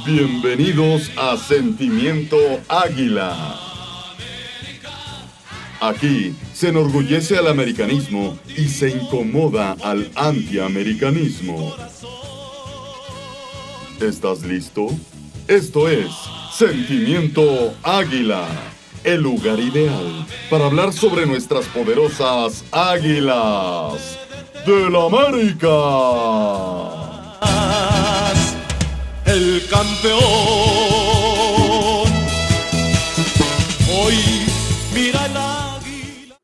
Bienvenidos a Sentimiento Águila. Aquí se enorgullece al americanismo y se incomoda al antiamericanismo. ¿Estás listo? Esto es Sentimiento Águila, el lugar ideal para hablar sobre nuestras poderosas águilas del América. El campeón. Hoy mira el águila.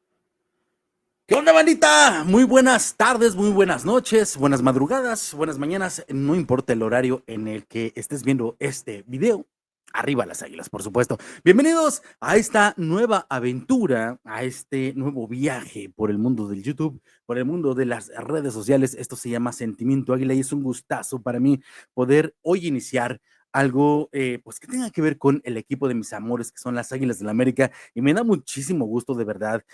¿Qué onda, bandita? Muy buenas tardes, muy buenas noches, buenas madrugadas, buenas mañanas. No importa el horario en el que estés viendo este video. Arriba las águilas, por supuesto. Bienvenidos a esta nueva aventura, a este nuevo viaje por el mundo del YouTube, por el mundo de las redes sociales. Esto se llama Sentimiento Águila y es un gustazo para mí poder hoy iniciar algo pues que tenga que ver con el equipo de mis amores, que son las Águilas del la América, y me da muchísimo gusto de verdad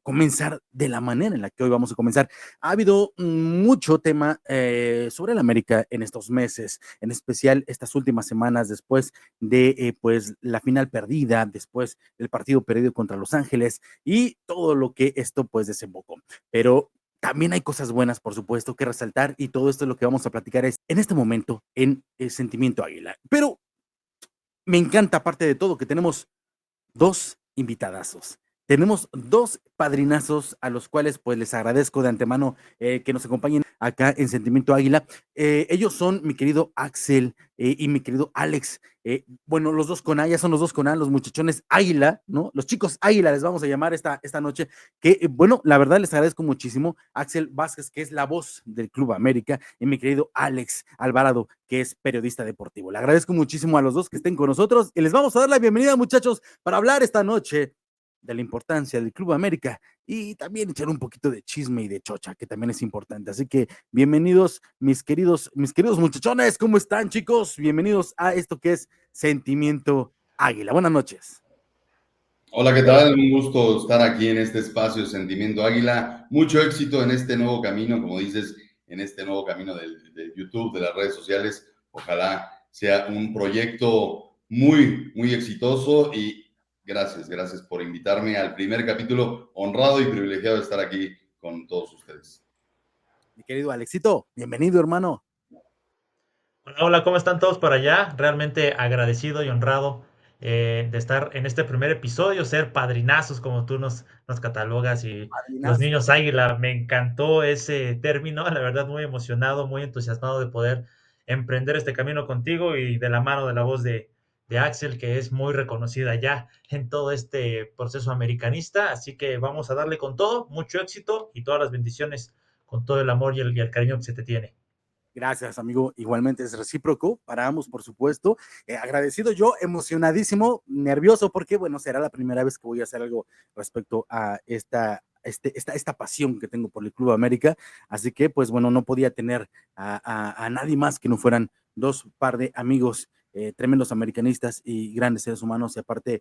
comenzar de la manera en la que hoy vamos a comenzar. Ha habido mucho tema sobre el América en estos meses, en especial estas últimas semanas después de pues la final perdida, después del partido perdido contra Los Ángeles y todo lo que esto pues desembocó. Pero también hay cosas buenas, por supuesto, que resaltar y todo esto es lo que vamos a platicar en este momento en Sentimiento Águila. Pero me encanta, aparte de todo, que tenemos dos invitadazos. Tenemos dos padrinazos a los cuales pues les agradezco de antemano que nos acompañen acá en Sentimiento Águila. Ellos son mi querido Axel y mi querido Alex. Bueno, los dos con A, ya son los dos con A, los muchachones Águila, ¿no? Los chicos Águila les vamos a llamar esta noche. Que bueno, la verdad les agradezco muchísimo. Axel Vázquez, que es la voz del Club América, y mi querido Alex Alvarado, que es periodista deportivo. Le agradezco muchísimo a los dos que estén con nosotros y les vamos a dar la bienvenida, muchachos, para hablar esta noche de la importancia del Club América y también echar un poquito de chisme y de chocha, que también es importante. Así que bienvenidos, mis queridos muchachones. ¿Cómo están, chicos? Bienvenidos a esto que es Sentimiento Águila. Buenas noches. Hola, ¿qué tal? Un gusto estar aquí en este espacio Sentimiento Águila. Mucho éxito en este nuevo camino, como dices, en este nuevo camino de YouTube, de las redes sociales. Ojalá sea un proyecto muy exitoso y gracias por invitarme al primer capítulo. Honrado y privilegiado de estar aquí con todos ustedes. Mi querido Alexito, bienvenido, hermano. Hola, ¿cómo están todos por allá? Realmente agradecido y honrado de estar en este primer episodio, ser padrinazos como tú nos catalogas y los Padrinazo. niños águila. Me encantó ese término, la verdad muy emocionado, muy entusiasmado de poder emprender este camino contigo y de la mano de la voz de Axel, que es muy reconocida ya en todo este proceso americanista. Así que vamos a darle con todo, mucho éxito y todas las bendiciones con todo el amor y el cariño que se te tiene. Gracias, amigo. Igualmente es recíproco para ambos, por supuesto. Agradecido yo, emocionadísimo, nervioso, porque, bueno, será la primera vez que voy a hacer algo respecto a esta pasión que tengo por el Club América. Así que, pues, bueno, no podía tener a nadie más que no fueran dos par de amigos tremendos americanistas y grandes seres humanos, y aparte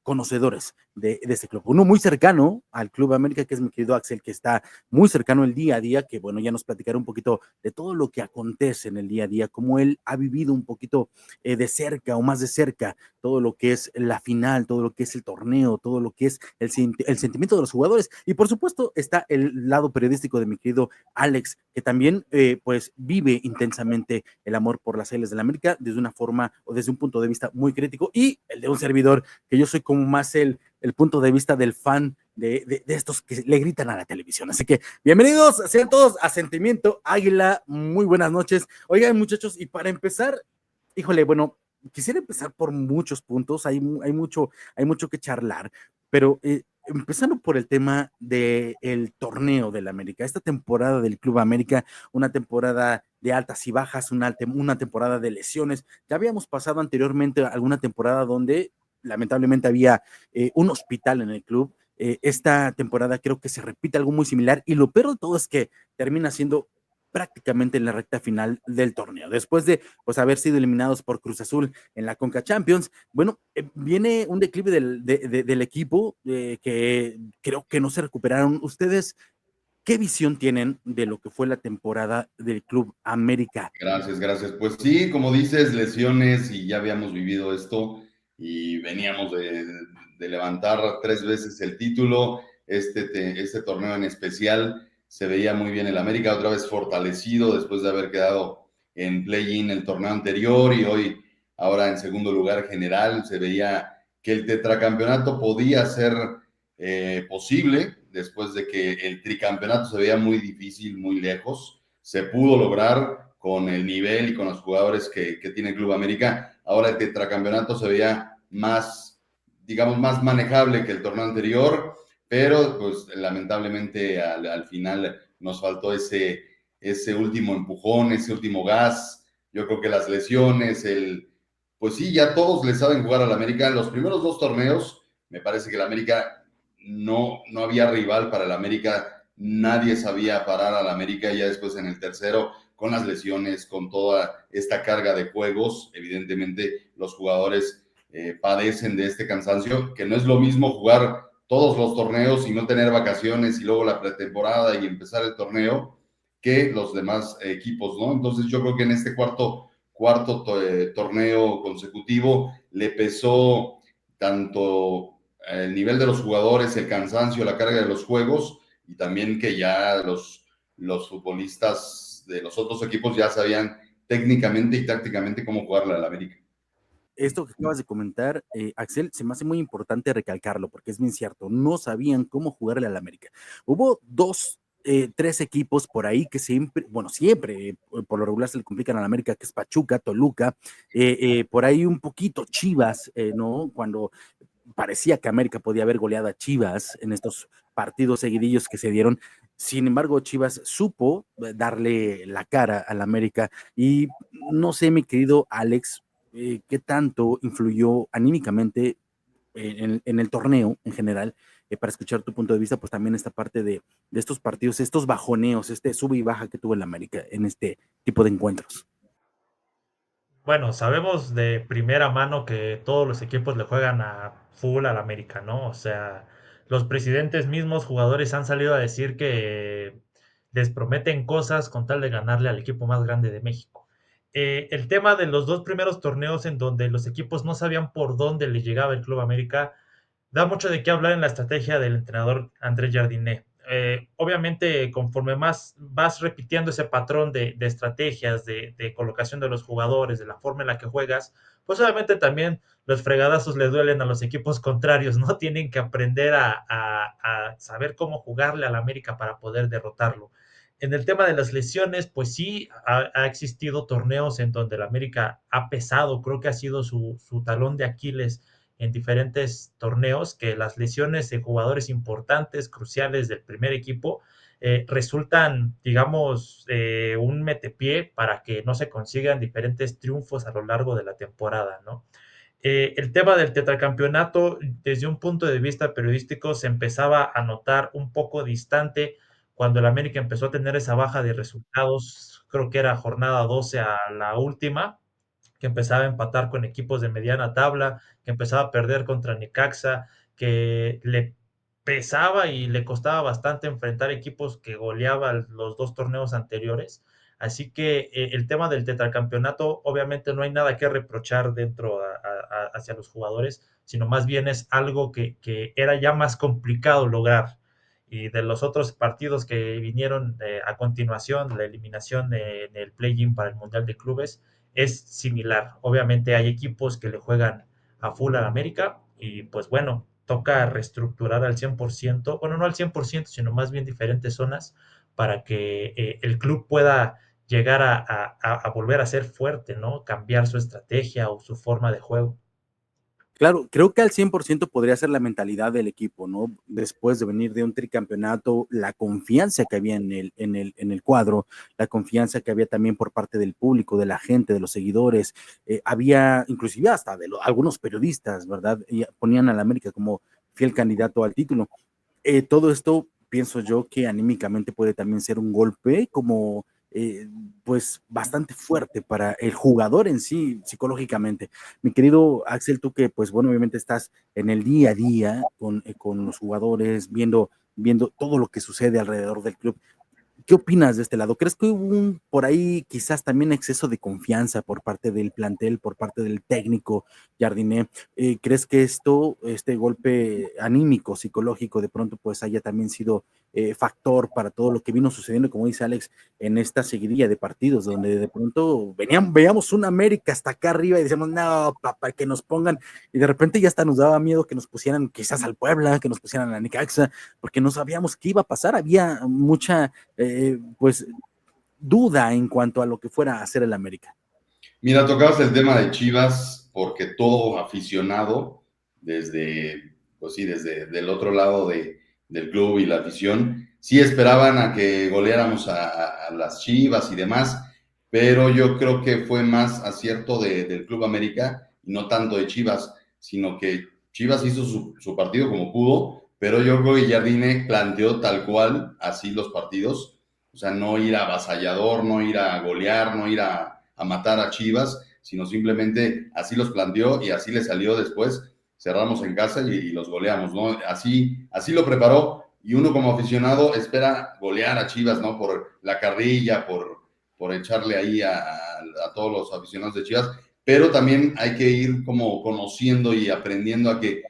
conocedores de este club. Uno muy cercano al Club América, que es mi querido Axel, que está muy cercano el día a día, que bueno, ya nos platicará un poquito de todo lo que acontece en el día a día, cómo él ha vivido un poquito de cerca o más de cerca todo lo que es la final, todo lo que es el torneo, todo lo que es el sentimiento de los jugadores. Y por supuesto está el lado periodístico de mi querido Alex, que también pues vive intensamente el amor por las Águilas del la América desde una forma o desde un punto de vista muy crítico, y el de un servidor, que yo soy como más el punto de vista del fan de estos que le gritan a la televisión. Así que bienvenidos sean todos a Sentimiento Águila. Muy buenas noches. Oigan, muchachos, y para empezar, híjole, bueno, quisiera empezar por muchos puntos. Hay mucho que charlar, pero empezando por el tema del torneo del América, esta temporada del Club América, una temporada de altas y bajas, una temporada de lesiones. Ya habíamos pasado anteriormente alguna temporada donde lamentablemente había un hospital en el club. Esta temporada creo que se repite algo muy similar, y lo peor de todo es que termina siendo prácticamente en la recta final del torneo. Después de pues haber sido eliminados por Cruz Azul en la Conca Champions, bueno, viene un declive del equipo que creo que no se recuperaron. ¿Ustedes ¿Qué visión tienen de lo que fue la temporada del Club América? Gracias. Pues sí, como dices, lesiones y ya habíamos vivido esto y veníamos de levantar 3 veces el título. Este torneo en especial se veía muy bien el América, otra vez fortalecido después de haber quedado en play-in el torneo anterior y hoy, ahora en segundo lugar general, se veía que el tetracampeonato podía ser posible después de que el tricampeonato se veía muy difícil, muy lejos. Se pudo lograr con el nivel y con los jugadores que tiene el Club América. Ahora el tetracampeonato se veía más, digamos, más manejable que el torneo anterior, pero pues lamentablemente al final nos faltó ese último empujón, ese último gas. Yo creo que las lesiones, pues sí, ya todos le saben jugar al América. En los primeros 2 torneos, me parece que el América no había rival para el América, nadie sabía parar al América. Ya después en el tercero, con las lesiones, con toda esta carga de juegos, evidentemente los jugadores padecen de este cansancio, que no es lo mismo jugar todos los torneos y no tener vacaciones y luego la pretemporada y empezar el torneo que los demás equipos, ¿no? Entonces yo creo que en este cuarto torneo consecutivo le pesó tanto el nivel de los jugadores, el cansancio, la carga de los juegos, y también que ya los futbolistas de los otros equipos ya sabían técnicamente y tácticamente cómo jugarle al América. Esto que acabas de comentar, Axel, se me hace muy importante recalcarlo, porque es bien cierto, no sabían cómo jugarle al América. Hubo 3 equipos por ahí que siempre, por lo regular se le complican a la América, que es Pachuca, Toluca, por ahí un poquito Chivas, ¿no? Cuando parecía que América podía haber goleado a Chivas en estos partidos seguidillos que se dieron. Sin embargo, Chivas supo darle la cara al América y no sé, mi querido Alex, qué tanto influyó anímicamente en el torneo en general, para escuchar tu punto de vista, pues también esta parte de estos partidos, estos bajoneos, este sube y baja que tuvo el América en este tipo de encuentros. Bueno, sabemos de primera mano que todos los equipos le juegan a full al América, ¿no? O sea, los presidentes mismos, jugadores han salido a decir que les prometen cosas con tal de ganarle al equipo más grande de México. El tema de los 2 primeros torneos en donde los equipos no sabían por dónde le llegaba el Club América, da mucho de qué hablar en la estrategia del entrenador André Jardiné. Obviamente, conforme más vas repitiendo ese patrón de estrategias, de colocación de los jugadores, de la forma en la que juegas, pues obviamente también los fregadazos le duelen a los equipos contrarios, ¿no? Tienen que aprender a saber cómo jugarle al América para poder derrotarlo. En el tema de las lesiones, pues sí, ha existido torneos en donde el América ha pesado, creo que ha sido su talón de Aquiles en diferentes torneos, que las lesiones de jugadores importantes, cruciales del primer equipo, resultan, digamos, un metepié para que no se consigan diferentes triunfos a lo largo de la temporada, ¿no? El tema del tetracampeonato, desde un punto de vista periodístico, se empezaba a notar un poco distante cuando el América empezó a tener esa baja de resultados, creo que era jornada 12 a la última, que empezaba a empatar con equipos de mediana tabla, que empezaba a perder contra Necaxa, que le pesaba y le costaba bastante enfrentar equipos que goleaban los 2 torneos anteriores. Así que el tema del tetracampeonato, obviamente no hay nada que reprochar dentro hacia los jugadores, sino más bien es algo que era ya más complicado lograr. Y de los otros partidos que vinieron a continuación, la eliminación en el play-in para el Mundial de Clubes, es similar. Obviamente hay equipos que le juegan a full al América y pues bueno, toca reestructurar al 100%, bueno, no al 100%, sino más bien diferentes zonas para que el club pueda llegar a volver a ser fuerte, ¿no? Cambiar su estrategia o su forma de juego. Claro, creo que al 100% podría ser la mentalidad del equipo, ¿no? Después de venir de un tricampeonato, la confianza que había en el cuadro, la confianza que había también por parte del público, de la gente, de los seguidores, había inclusive hasta de algunos periodistas, ¿verdad? Y ponían a la América como fiel candidato al título. Todo esto, pienso yo, que anímicamente puede también ser un golpe, como pues bastante fuerte para el jugador en sí, psicológicamente. Mi querido Axel, tú que pues bueno, obviamente estás en el día a día con los jugadores, viendo todo lo que sucede alrededor del club. ¿Qué opinas de este lado? ¿Crees que hubo por ahí quizás también exceso de confianza por parte del plantel, por parte del técnico Jardiné? ¿Crees que este golpe anímico, psicológico, de pronto pues haya también sido factor para todo lo que vino sucediendo, como dice Alex, en esta seguidilla de partidos, donde de pronto veíamos una América hasta acá arriba y decíamos, no, papá, que nos pongan, y de repente ya hasta nos daba miedo que nos pusieran quizás al Puebla, que nos pusieran a la Necaxa, porque no sabíamos qué iba a pasar, había mucha pues duda en cuanto a lo que fuera a hacer el América. Mira, tocabas el tema de Chivas porque todo aficionado, desde, pues sí, desde del otro lado del club y la afición, sí esperaban a que goleáramos a las Chivas y demás, pero yo creo que fue más acierto del Club América y no tanto de Chivas, sino que Chivas hizo su partido como pudo, pero yo creo que Jardine planteó tal cual así los partidos, o sea, no ir a avasallador, no ir a golear, no ir a matar a Chivas, sino simplemente así los planteó y así le salió después. Cerramos en casa y los goleamos, ¿no? Así lo preparó y uno como aficionado espera golear a Chivas, ¿no? Por la carrilla, por echarle ahí a todos los aficionados de Chivas, pero también hay que ir como conociendo y aprendiendo a que,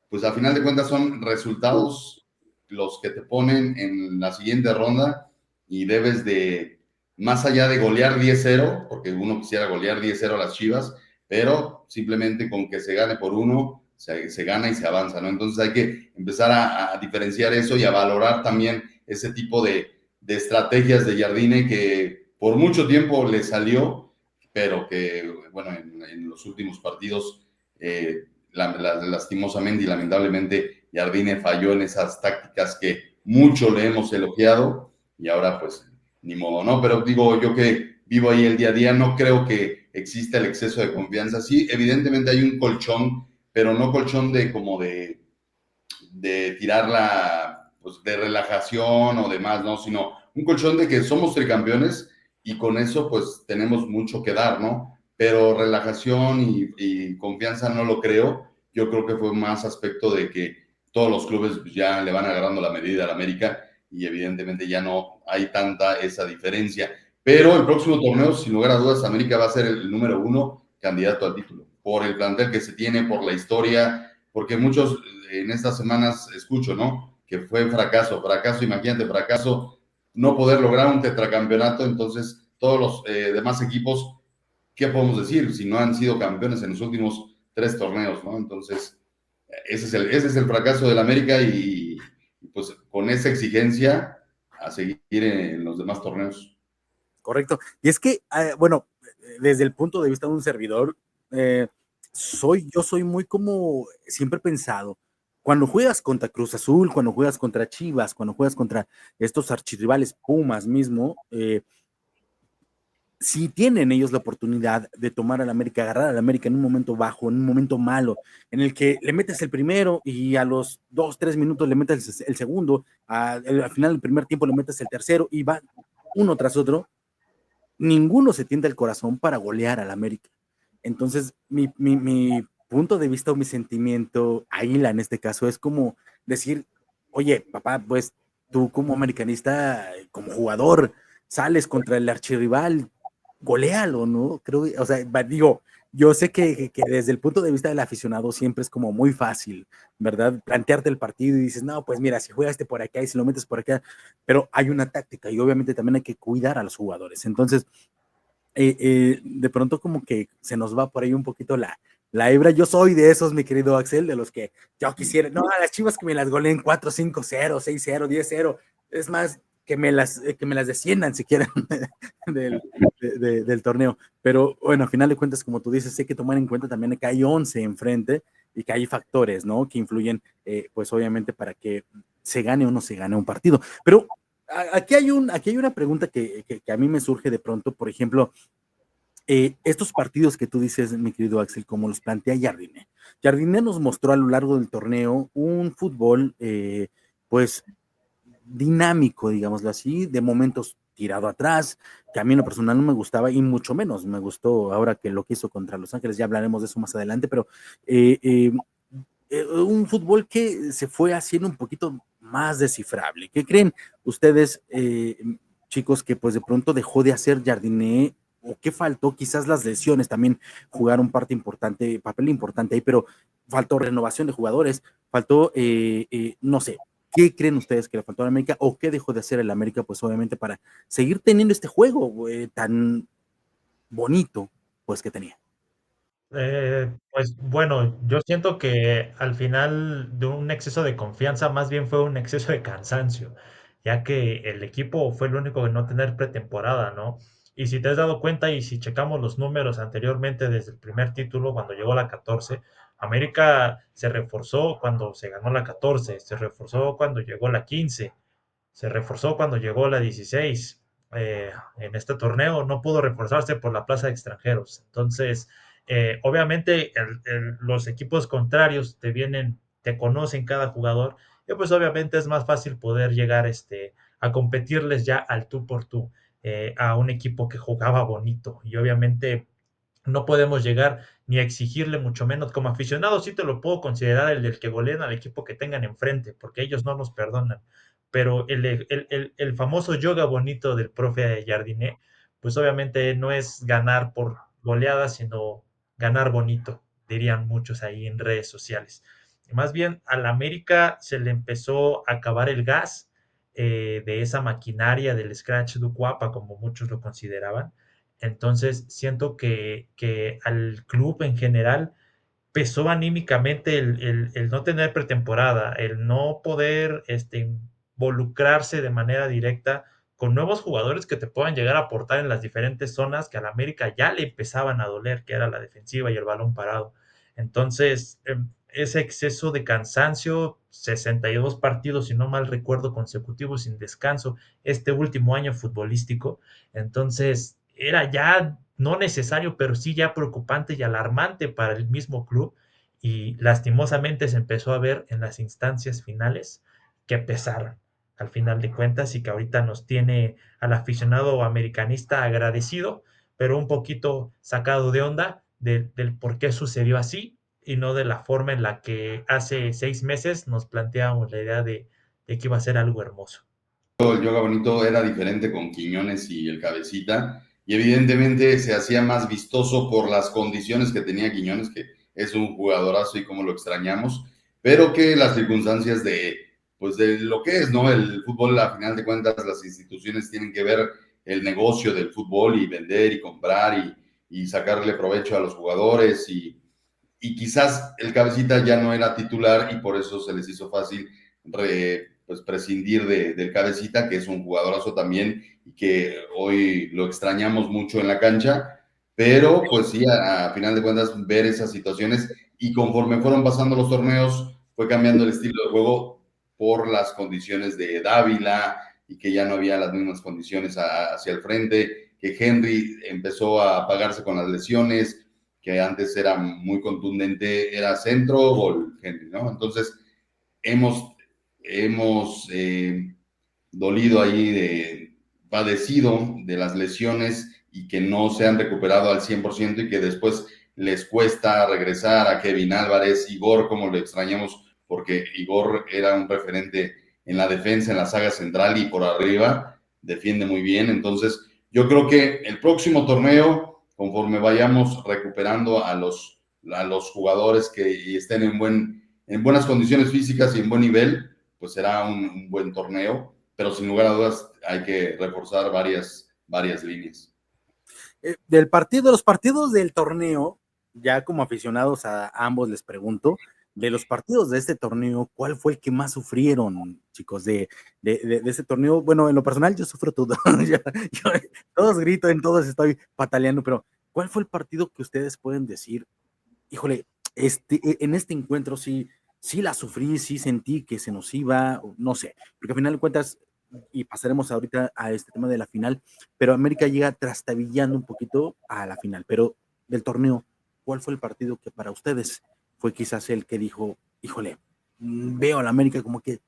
pues a final de cuentas son resultados los que te ponen en la siguiente ronda y debes de, más allá de golear 10-0, porque uno quisiera golear 10-0 a las Chivas, pero simplemente con que se gane por uno, se gana y se avanza, ¿no? Entonces hay que empezar a diferenciar eso y a valorar también ese tipo de estrategias de Jardine que por mucho tiempo le salió, pero que, bueno, en los últimos partidos, lastimosamente y lamentablemente, Jardine falló en esas tácticas que mucho le hemos elogiado y ahora pues ni modo, ¿no? Pero digo, yo que vivo ahí el día a día, no creo que exista el exceso de confianza. Sí, evidentemente hay un colchón, pero no colchón de como de tirarla, pues de relajación o demás, ¿no? Sino un colchón de que somos tricampeones y con eso pues tenemos mucho que dar, ¿no? Pero relajación y confianza no lo creo. Yo creo que fue más aspecto de que todos los clubes ya le van agarrando la medida al América y evidentemente ya no hay tanta esa diferencia. Pero el próximo torneo, sin lugar a dudas, América va a ser el número 1 candidato al título, por el plantel que se tiene, por la historia, porque muchos en estas semanas escucho, ¿no? Que fue fracaso, imagínate, fracaso, no poder lograr un tetracampeonato, entonces todos los demás equipos, ¿qué podemos decir? Si no han sido campeones en los últimos 3 torneos, ¿no? Entonces, ese es el fracaso del América y pues con esa exigencia a seguir en los demás torneos. Correcto. Y es que, bueno, desde el punto de vista de un servidor, yo soy muy como siempre pensado, cuando juegas contra Cruz Azul, cuando juegas contra Chivas, cuando juegas contra estos archirrivales Pumas mismo, si tienen ellos la oportunidad de tomar al América, agarrar al América en un momento bajo, en un momento malo, en el que le metes el primero y a los 2-3 minutos le metes el segundo, al final del primer tiempo le metes el tercero y va uno tras otro, ninguno se tienta el corazón para golear al América. Entonces, mi punto de vista o mi sentimiento, Águila en este caso, es como decir, oye, papá, pues tú como americanista, como jugador, sales contra el archirrival, goléalo, ¿no? Creo, o sea, digo, yo sé que desde el punto de vista del aficionado siempre es como muy fácil, ¿verdad? Plantearte el partido y dices, no, pues mira, si juegas por acá y si lo metes por acá, pero hay una táctica y obviamente también hay que cuidar a los jugadores. Entonces, de pronto como que se nos va por ahí un poquito la hebra. Yo soy de esos, mi querido Axel, de los que yo quisiera, no, a las Chivas que me las goleen 4-5-0, 6-0, 10-0, es más, que me las desciendan si quieren del torneo. Pero bueno, a final de cuentas, como tú dices, hay que tomar en cuenta también que hay 11 enfrente y que hay factores, ¿no? Que influyen, pues obviamente, para que se gane o no se gane un partido. Pero aquí hay una pregunta que a mí me surge de pronto, por ejemplo, estos partidos que tú dices, mi querido Axel, como los plantea Jardine. Jardine nos mostró a lo largo del torneo un fútbol, pues, dinámico, digámoslo así, de momentos tirado atrás, que a mí en lo personal no me gustaba y mucho menos me gustó ahora que lo que hizo contra Los Ángeles, ya hablaremos de eso más adelante, pero un fútbol que se fue haciendo un poquito más descifrable. ¿Qué creen ustedes, chicos, que pues de pronto dejó de hacer Jardiné o qué faltó? Quizás las lesiones también jugaron papel importante ahí, pero faltó renovación de jugadores, faltó, no sé, ¿qué creen ustedes que le faltó a la América o qué dejó de hacer el América? Pues obviamente para seguir teniendo este juego tan bonito, pues que tenía. Pues bueno, yo siento que al final de un exceso de confianza, más bien fue un exceso de cansancio, ya que el equipo fue el único en no tener pretemporada, ¿no? Y si te has dado cuenta y si checamos los números anteriormente desde el primer título, cuando llegó la 14, América se reforzó cuando se ganó la 14, se reforzó cuando llegó la 15, se reforzó cuando llegó la 16. En este torneo no pudo reforzarse por la plaza de extranjeros. Entonces, obviamente los equipos contrarios te conocen cada jugador y pues obviamente es más fácil poder llegar a competirles ya al tú por tú a un equipo que jugaba bonito y obviamente no podemos llegar ni a exigirle mucho menos como aficionado, sí te lo puedo considerar el del que goleen al equipo que tengan enfrente, porque ellos no nos perdonan, pero el famoso yoga bonito del profe Jardiné, pues obviamente no es ganar por goleada, sino ganar bonito, dirían muchos ahí en redes sociales. Más bien al América se le empezó a acabar el gas de esa maquinaria del Scratch du Cuapa, como muchos lo consideraban. Entonces, siento que al club en general pesó anímicamente el no tener pretemporada, el no poder involucrarse de manera directa con nuevos jugadores que te puedan llegar a aportar en las diferentes zonas que a la América ya le empezaban a doler, que era la defensiva y el balón parado. Entonces, ese exceso de cansancio, 62 partidos, si no mal recuerdo, consecutivos sin descanso, este último año futbolístico, entonces era ya no necesario, pero sí ya preocupante y alarmante para el mismo club y lastimosamente se empezó a ver en las instancias finales que pesaron al final de cuentas y que ahorita nos tiene al aficionado americanista agradecido, pero un poquito sacado de onda del por qué sucedió así y no de la forma en la que hace 6 meses nos planteábamos la idea de que iba a ser algo hermoso. El yoga bonito era diferente con Quiñones y el Cabecita, y evidentemente se hacía más vistoso por las condiciones que tenía Quiñones, que es un jugadorazo y como lo extrañamos, pero que las circunstancias pues de lo que es, ¿no? El fútbol, a final de cuentas, las instituciones tienen que ver el negocio del fútbol y vender y comprar y sacarle provecho a los jugadores y quizás el Cabecita ya no era titular y por eso se les hizo fácil pues prescindir del Cabecita, que es un jugadorazo también y que hoy lo extrañamos mucho en la cancha, pero pues sí, a final de cuentas ver esas situaciones y conforme fueron pasando los torneos fue cambiando el estilo de juego por las condiciones de Dávila y que ya no había las mismas condiciones hacia el frente, que Henry empezó a apagarse con las lesiones, que antes era muy contundente, era centro, gol, Henry, ¿no? Entonces hemos dolido ahí, padecido de las lesiones y que no se han recuperado al 100% y que después les cuesta regresar a Kevin Álvarez, Igor, como lo extrañamos, porque Igor era un referente en la defensa, en la saga central y por arriba, defiende muy bien. Entonces, yo creo que el próximo torneo, conforme vayamos recuperando a los jugadores que estén en buenas condiciones físicas y en buen nivel, pues será un buen torneo, pero sin lugar a dudas hay que reforzar varias líneas. De los partidos del torneo, ya como aficionados a ambos les pregunto, de los partidos de este torneo, ¿cuál fue el que más sufrieron, chicos, de este torneo? Bueno, en lo personal yo sufro todo, todos grito, en todos estoy pataleando, pero ¿cuál fue el partido que ustedes pueden decir, híjole, en este encuentro sí la sufrí, sí sentí que se nos iba, no sé, porque al final de cuentas, y pasaremos ahorita a este tema de la final, pero América llega trastabillando un poquito a la final, pero del torneo, ¿cuál fue el partido que para ustedes fue quizás el que dijo, híjole, veo a la América como que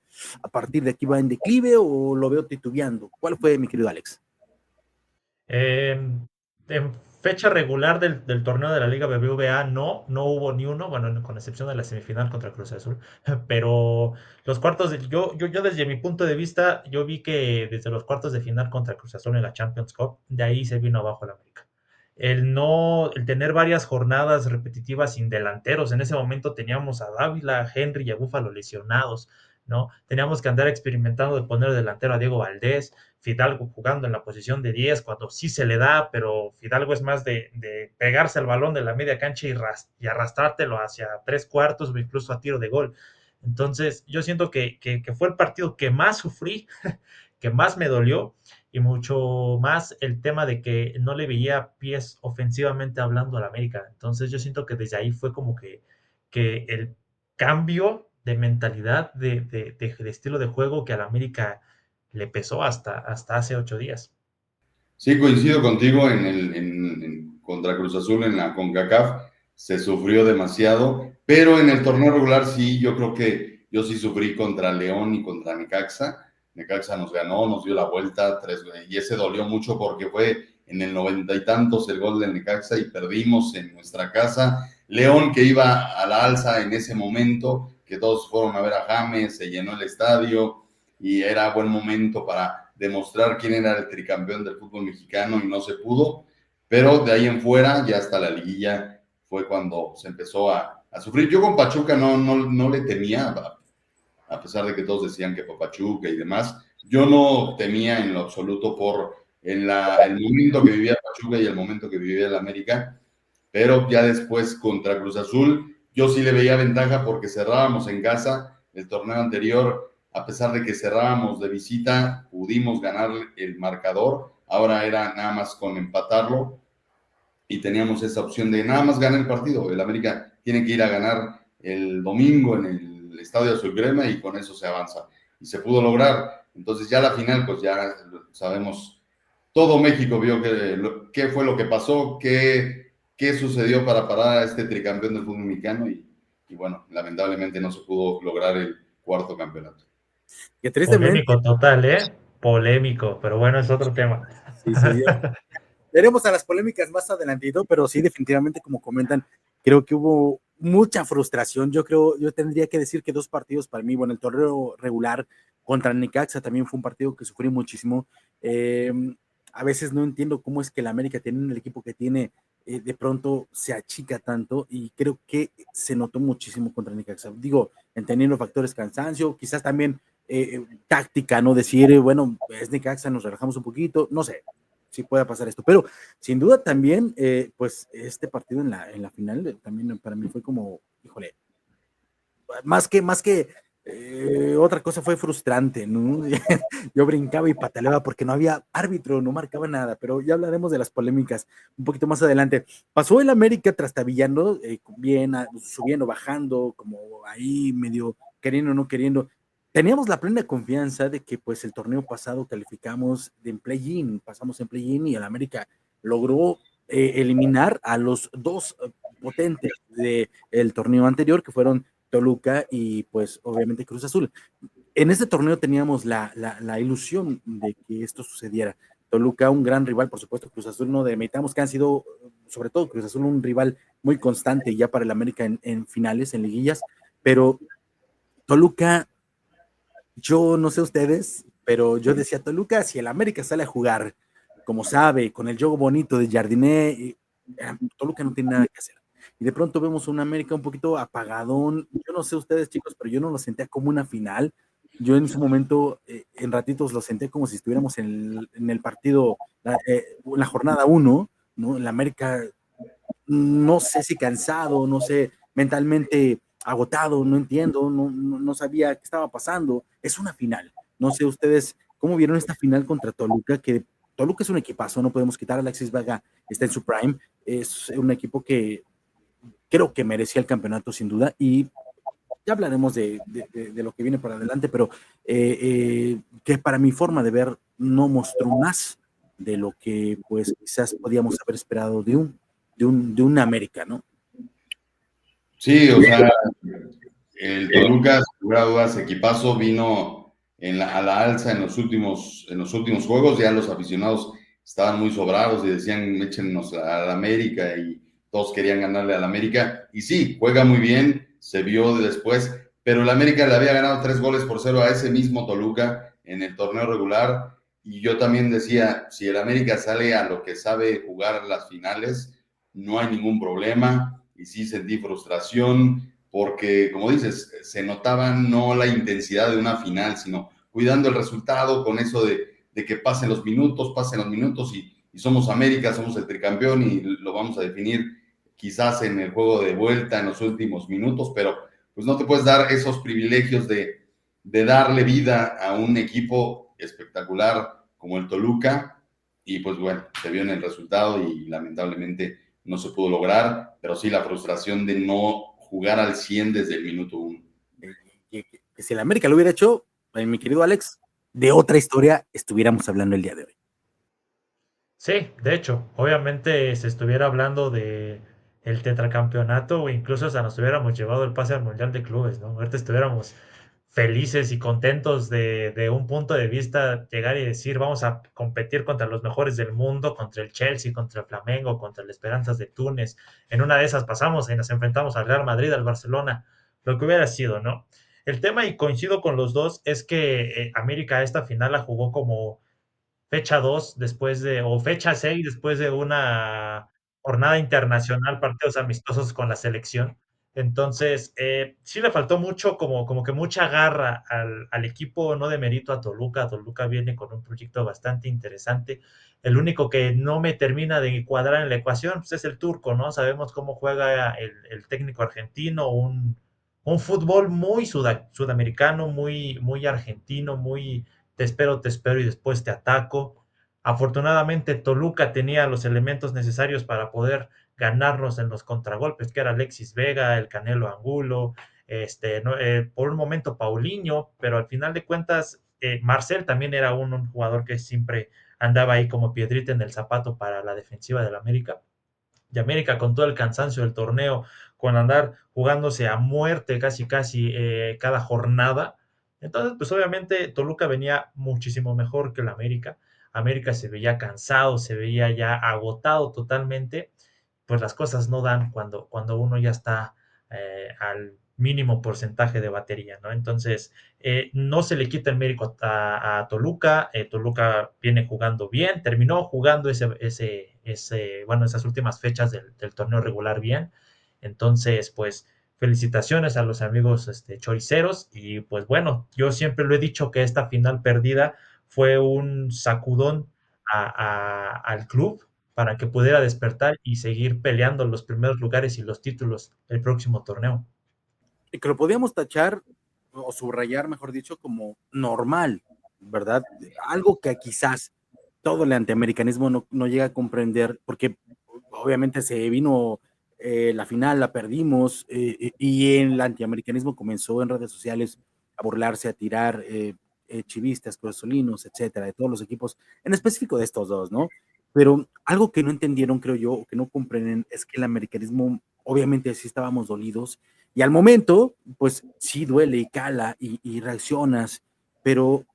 a partir de aquí va en declive o lo veo titubeando? ¿Cuál fue, mi querido Alex? En fecha regular del torneo de la Liga BBVA no hubo ni uno, bueno, con excepción de la semifinal contra Cruz Azul, pero los cuartos yo desde mi punto de vista, yo vi que desde los cuartos de final contra Cruz Azul en la Champions Cup, de ahí se vino abajo el América. El tener varias jornadas repetitivas sin delanteros, en ese momento teníamos a Dávila, a Henry y a Búfalo lesionados, ¿no? Teníamos que andar experimentando de poner delantero a Diego Valdés, Fidalgo jugando en la posición de 10 cuando sí se le da, pero Fidalgo es más de pegarse al balón de la media cancha y arrastrártelo hacia tres cuartos o incluso a tiro de gol. Entonces, yo siento que fue el partido que más sufrí, que más me dolió y mucho más el tema de que no le veía pies ofensivamente hablando al América. Entonces, yo siento que desde ahí fue como que el cambio de mentalidad, de estilo de juego que al América le pesó hasta hace 8 días. Sí, coincido contigo contra Cruz Azul en la CONCACAF, se sufrió demasiado, pero en el torneo regular sí, yo creo que yo sí sufrí contra León y contra Necaxa. Necaxa nos ganó, nos dio la vuelta, y ese dolió mucho porque fue en el 90 y tantos el gol del Necaxa y perdimos en nuestra casa. León, que iba a la alza en ese momento, que todos fueron a ver a James, se llenó el estadio y era buen momento para demostrar quién era el tricampeón del fútbol mexicano y no se pudo, pero de ahí en fuera, ya hasta la liguilla, fue cuando se empezó a sufrir. Yo con Pachuca no le temía, a pesar de que todos decían que Pachuca y demás, yo no temía en lo absoluto por el momento que vivía Pachuca y el momento que vivía el América, pero ya después contra Cruz Azul, yo sí le veía ventaja porque cerrábamos en casa el torneo anterior. A pesar de que cerrábamos de visita, pudimos ganar el marcador. Ahora era nada más con empatarlo y teníamos esa opción de nada más ganar el partido. El América tiene que ir a ganar el domingo en el Estadio Azul Crema y con eso se avanza. Y se pudo lograr. Entonces ya la final, pues ya sabemos, todo México vio qué fue lo que pasó, qué sucedió para parar a este tricampeón del fútbol mexicano y bueno, lamentablemente no se pudo lograr el cuarto campeonato. Que tristemente. Polémico total, ¿eh? Polémico, pero bueno, es otro tema. Sí, sí, veremos a las polémicas más adelantito, pero sí, definitivamente, como comentan, creo que hubo mucha frustración. Yo tendría que decir que 2 partidos para mí, bueno, el torneo regular contra Necaxa también fue un partido que sufrí muchísimo. A veces no entiendo cómo es que el América, teniendo el equipo que tiene, de pronto se achica tanto y creo que se notó muchísimo contra Necaxa. Digo, entendiendo factores cansancio, quizás también táctica, ¿no? Decir, bueno, es Necaxa, nos relajamos un poquito, no sé si pueda pasar esto, pero sin duda también, pues este partido en la final también para mí fue como, híjole, más que otra cosa fue frustrante, ¿no? Yo brincaba y pataleaba porque no había árbitro, no marcaba nada, pero ya hablaremos de las polémicas un poquito más adelante. Pasó el América trastabillando, bien, subiendo, bajando, como ahí medio queriendo o no queriendo. Teníamos la plena confianza de que pues el torneo pasado calificamos pasamos en play-in y el América logró eliminar a los 2 potentes del torneo anterior, que fueron Toluca y pues obviamente Cruz Azul. En este torneo teníamos la ilusión de que esto sucediera. Toluca, un gran rival, por supuesto. Cruz Azul, no demetamos que han sido, sobre todo Cruz Azul, un rival muy constante ya para el América en finales, en liguillas, pero Toluca, yo no sé ustedes, pero yo decía, Toluca, si el América sale a jugar, como sabe, con el juego bonito de Jardiné, Toluca no tiene nada que hacer. Y de pronto vemos un América un poquito apagadón. Yo no sé ustedes, chicos, pero yo no lo sentía como una final. Yo en ese momento, en ratitos, lo senté como si estuviéramos en el partido, la jornada 1, ¿no? El América, no sé si cansado, no sé, mentalmente agotado, no entiendo, no sabía qué estaba pasando. Es una final. No sé ustedes cómo vieron esta final contra Toluca, que Toluca es un equipazo, no podemos quitar. Alexis Vega está en su prime, es un equipo que creo que merecía el campeonato sin duda, y ya hablaremos de lo que viene por adelante, pero que para mi forma de ver no mostró más de lo que pues quizás podíamos haber esperado de un América, ¿no? Sí, o sea, el Toluca, sin lugar a dudas, equipazo, vino a la alza en los últimos juegos. Ya los aficionados estaban muy sobrados y decían, échenos al América, y todos querían ganarle al América. Y sí, juega muy bien, se vio después, pero el América le había ganado 3-0 a ese mismo Toluca en el torneo regular. Y yo también decía, si el América sale a lo que sabe jugar las finales, no hay ningún problema. Y sí sentí frustración porque, como dices, se notaba no la intensidad de una final, sino cuidando el resultado con eso de que pasen los minutos y somos América, somos el tricampeón y lo vamos a definir quizás en el juego de vuelta en los últimos minutos, pero pues no te puedes dar esos privilegios de darle vida a un equipo espectacular como el Toluca, y pues bueno, se vio en el resultado y lamentablemente no se pudo lograr, pero sí la frustración de no jugar al 100 desde el minuto 1. Que si el América lo hubiera hecho, mi querido Alex, de otra historia estuviéramos hablando el día de hoy. Sí, de hecho, obviamente se estuviera hablando de el tetracampeonato o incluso hasta nos hubiéramos llevado el pase al Mundial de Clubes, ¿no? Ahorita estuviéramos felices y contentos de un punto de vista llegar y decir, vamos a competir contra los mejores del mundo, contra el Chelsea, contra el Flamengo, contra el Esperanzas de Túnez. En una de esas pasamos y nos enfrentamos al Real Madrid, al Barcelona, lo que hubiera sido, ¿no? El tema, y coincido con los dos, es que América esta final la jugó como fecha 2 después de, o fecha 6 después de una jornada internacional, partidos amistosos con la selección. Entonces, sí le faltó mucho, como que mucha garra al equipo, no de mérito a Toluca. Toluca viene con un proyecto bastante interesante. El único que no me termina de cuadrar en la ecuación pues, es el turco, ¿no? Sabemos cómo juega el técnico argentino, un fútbol muy sudamericano, muy argentino, muy te espero y después te ataco. Afortunadamente Toluca tenía los elementos necesarios para poder ganarnos en los contragolpes, que era Alexis Vega, el Canelo Angulo, no, por un momento Paulinho, pero al final de cuentas Marcel también era un jugador que siempre andaba ahí como piedrita en el zapato para la defensiva del América. Y América con todo el cansancio del torneo, con andar jugándose a muerte casi cada jornada. Entonces, pues obviamente Toluca venía muchísimo mejor que el América. América se veía cansado, se veía ya agotado totalmente. Pues las cosas no dan cuando uno ya está al mínimo porcentaje de batería, ¿no? Entonces, no se le quita el mérito a Toluca. Toluca viene jugando bien, terminó jugando bueno, esas últimas fechas del torneo regular bien. Entonces, pues, felicitaciones a los amigos choriceros. Y pues bueno, yo siempre lo he dicho que esta final perdida fue un sacudón al club para que pudiera despertar y seguir peleando los primeros lugares y los títulos el próximo torneo. Y que lo podíamos tachar o subrayar, mejor dicho, como normal, ¿verdad? Algo que quizás todo el antiamericanismo no llega a comprender, porque obviamente se vino la final, la perdimos, y el antiamericanismo comenzó en redes sociales a burlarse, a tirar chivistas, cruzazulinos, etcétera, de todos los equipos, en específico de estos dos, ¿no? Pero algo que no entendieron, creo yo, o que no comprenden, es que el americanismo, obviamente sí estábamos dolidos, y al momento, pues sí duele y cala y reaccionas, pero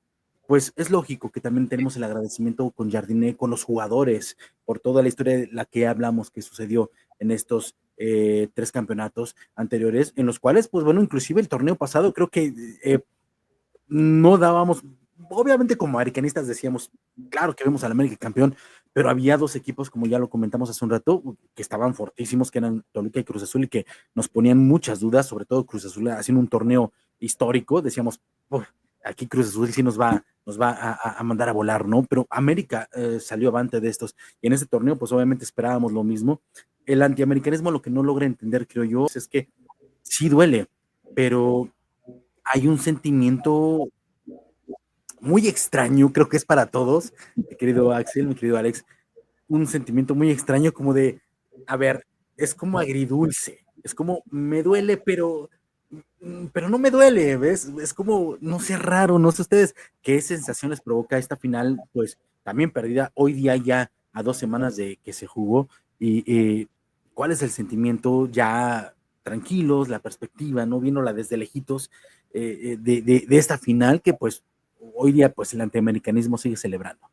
pues es lógico que también tenemos el agradecimiento con Jardiné, con los jugadores, por toda la historia de la que hablamos que sucedió en estos 3 campeonatos anteriores, en los cuales, pues bueno, inclusive el torneo pasado creo que no dábamos, obviamente como americanistas decíamos, claro que vemos al América campeón, pero había 2 equipos, como ya lo comentamos hace un rato, que estaban fortísimos, que eran Toluca y Cruz Azul, y que nos ponían muchas dudas, sobre todo Cruz Azul haciendo un torneo histórico, decíamos, aquí Cruz Azul sí nos va a mandar a volar, ¿no? Pero América salió avante de estos, y en este torneo, pues obviamente esperábamos lo mismo. El antiamericanismo lo que no logra entender, creo yo, es que sí duele, pero hay un sentimiento muy extraño, creo que es para todos, mi querido Axel, mi querido Alex, un sentimiento muy extraño como de, a ver, es como agridulce, es como, me duele, pero no me duele, ¿ves? Es como, no sé, raro, no sé ustedes qué sensación les provoca esta final, pues también perdida hoy día ya a 2 semanas de que se jugó, y cuál es el sentimiento ya tranquilos, la perspectiva, ¿no? Viéndola desde lejitos de esta final que pues hoy día pues el antiamericanismo sigue celebrando.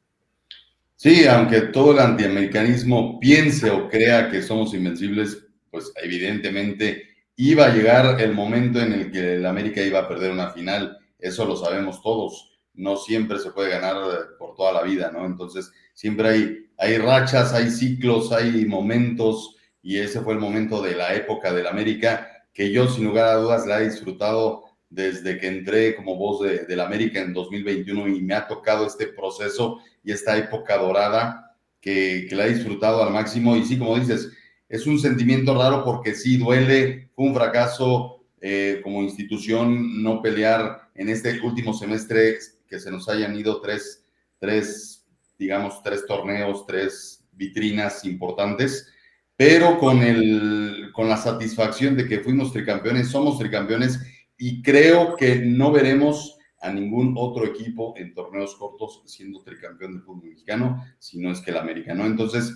Sí, aunque todo el antiamericanismo piense o crea que somos invencibles, pues evidentemente iba a llegar el momento en el que el América iba a perder una final. Eso lo sabemos todos. No siempre se puede ganar por toda la vida, ¿no? Entonces, siempre hay rachas, hay ciclos, hay momentos, y ese fue el momento de la época del América, que yo sin lugar a dudas la he disfrutado desde que entré como voz del América en 2021 y me ha tocado este proceso y esta época dorada que la he disfrutado al máximo. Y sí, como dices, es un sentimiento raro porque sí duele, fue un fracaso como institución no pelear en este último semestre, que se nos hayan ido digamos, tres torneos, tres vitrinas importantes, pero con la satisfacción de que fuimos tricampeones, somos tricampeones, y creo que no veremos a ningún otro equipo en torneos cortos siendo tricampeón del fútbol mexicano, si no es que el americano. Entonces,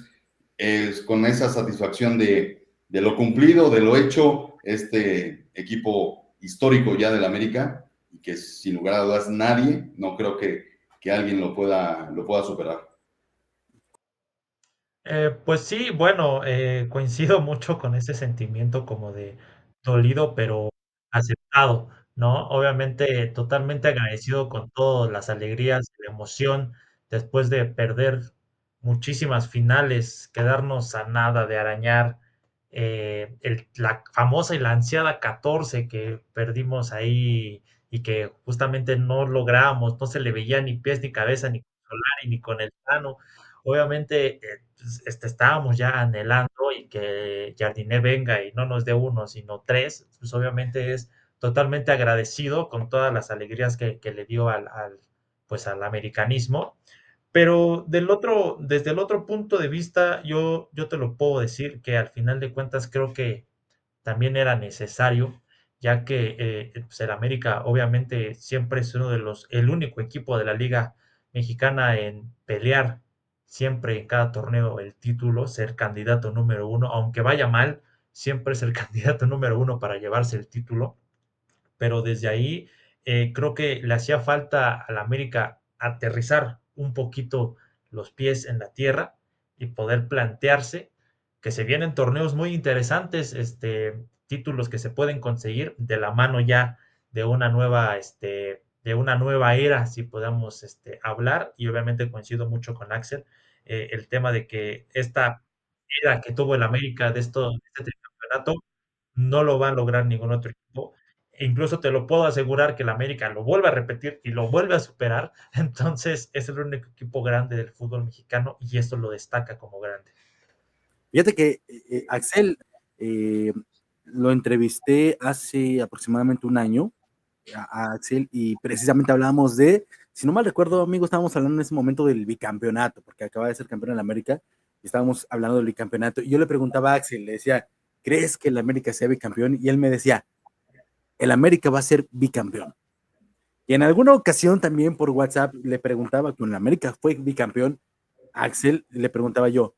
con esa satisfacción de lo cumplido, de lo hecho, este equipo histórico ya del América, y que sin lugar a dudas nadie, no creo que alguien lo pueda superar. Pues sí, bueno, coincido mucho con ese sentimiento como de dolido, pero aceptado, ¿no? Obviamente, totalmente agradecido con todas las alegrías, la emoción, después de perder muchísimas finales, quedarnos a nada de arañar la famosa y la ansiada 14 que perdimos ahí y que justamente no logramos, no se le veía ni pies ni cabeza, ni con Solari, ni con el Tano. Obviamente, pues, estábamos ya anhelando y que Jardiné venga y no nos dé uno, sino tres, pues obviamente es totalmente agradecido con todas las alegrías que le dio pues al americanismo. Pero desde el otro punto de vista, yo te lo puedo decir que al final de cuentas creo que también era necesario, ya que pues el América obviamente siempre es el único equipo de la Liga Mexicana en pelear siempre en cada torneo el título, ser candidato número uno, aunque vaya mal, siempre es el candidato número uno para llevarse el título. Pero desde ahí creo que le hacía falta al América aterrizar un poquito los pies en la tierra y poder plantearse que se vienen torneos muy interesantes, títulos que se pueden conseguir de la mano ya de una nueva era, si podamos hablar, y obviamente coincido mucho con Axel, el tema de que esta era que tuvo el América de este campeonato no lo va a lograr ningún otro equipo. E incluso te lo puedo asegurar que el América lo vuelve a repetir y lo vuelve a superar. Entonces es el único equipo grande del fútbol mexicano y eso lo destaca como grande. Fíjate que Axel eh, lo entrevisté hace aproximadamente un año a Axel y precisamente hablábamos de, si no mal recuerdo, amigo, estábamos hablando en ese momento del bicampeonato, porque acaba de ser campeón en la América y estábamos hablando del bicampeonato. Y yo le preguntaba a Axel, le decía, ¿crees que el América sea bicampeón? Y él me decía, el América va a ser bicampeón. Y en alguna ocasión también por WhatsApp le preguntaba, cuando el América fue bicampeón, a Axel le preguntaba yo,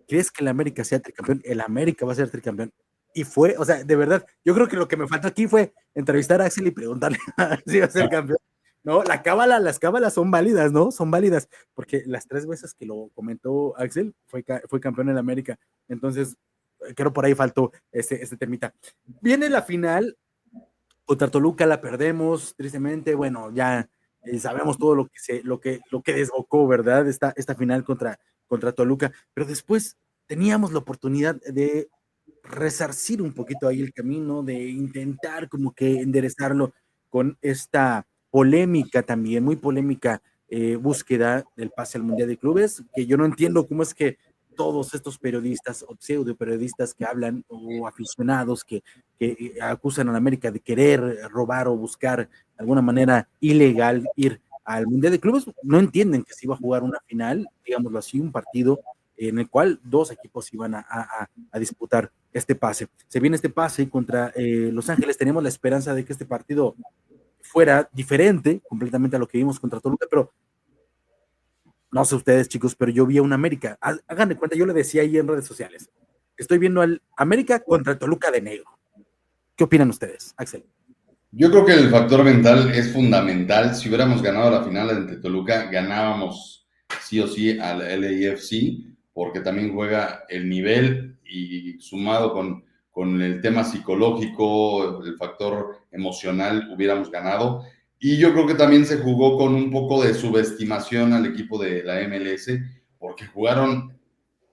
¿crees que el América sea tricampeón? El América va a ser tricampeón. Y fue, o sea, de verdad, yo creo que lo que me faltó aquí fue entrevistar a Axel y preguntarle si iba a ser campeón. No, las cábalas son válidas, ¿no? Son válidas, porque las 3 veces que lo comentó Axel fue campeón en América. Entonces, creo por ahí faltó este temita. Viene la final, contra Toluca la perdemos, tristemente, bueno, ya sabemos todo lo que desbocó, ¿verdad? Esta final contra Toluca, pero después teníamos la oportunidad de resarcir un poquito ahí el camino, de intentar como que enderezarlo con esta polémica también, muy polémica búsqueda del pase al Mundial de Clubes, que yo no entiendo cómo es que todos estos periodistas o pseudo periodistas que hablan o aficionados que acusan a la América de querer robar o buscar de alguna manera ilegal ir al Mundial de Clubes, no entienden que se iba a jugar una final, digámoslo así, un partido en el cual 2 equipos iban a disputar este pase. Se viene este pase contra Los Ángeles, tenemos la esperanza de que este partido fuera diferente completamente a lo que vimos contra Toluca, pero no sé ustedes, chicos, pero yo vi a un América. Hagan de cuenta, yo le decía ahí en redes sociales. Estoy viendo al América contra Toluca de negro. ¿Qué opinan ustedes, Axel? Yo creo que el factor mental es fundamental. Si hubiéramos ganado la final ante Toluca, ganábamos sí o sí al LAFC, porque también juega el nivel y sumado con el tema psicológico, el factor emocional, hubiéramos ganado. Y yo creo que también se jugó con un poco de subestimación al equipo de la MLS, porque jugaron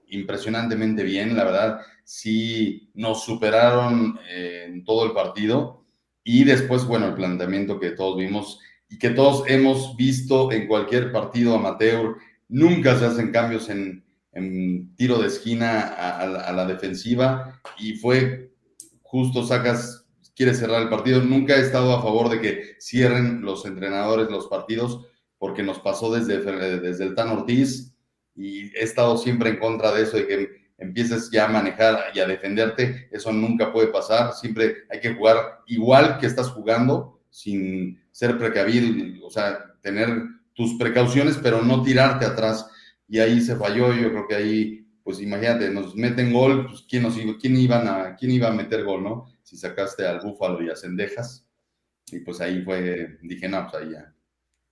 impresionantemente bien, la verdad, sí nos superaron en todo el partido. Y después, bueno, el planteamiento que todos vimos y que todos hemos visto en cualquier partido amateur, nunca se hacen cambios en tiro de esquina a la defensiva, y fue justo sacas, quieres cerrar el partido. Nunca he estado a favor de que cierren los entrenadores los partidos, porque nos pasó desde el Tan Ortiz, y he estado siempre en contra de eso, de que empieces ya a manejar y a defenderte. Eso nunca puede pasar. Siempre hay que jugar igual que estás jugando, sin ser precavido, o sea, tener tus precauciones, pero no tirarte atrás. Y ahí se falló. Yo creo que ahí, pues imagínate, nos meten gol, pues quién iba a meter gol, ¿no? Si sacaste al Búfalo y a Cendejas, y pues ahí fue, dije, no, pues ahí ya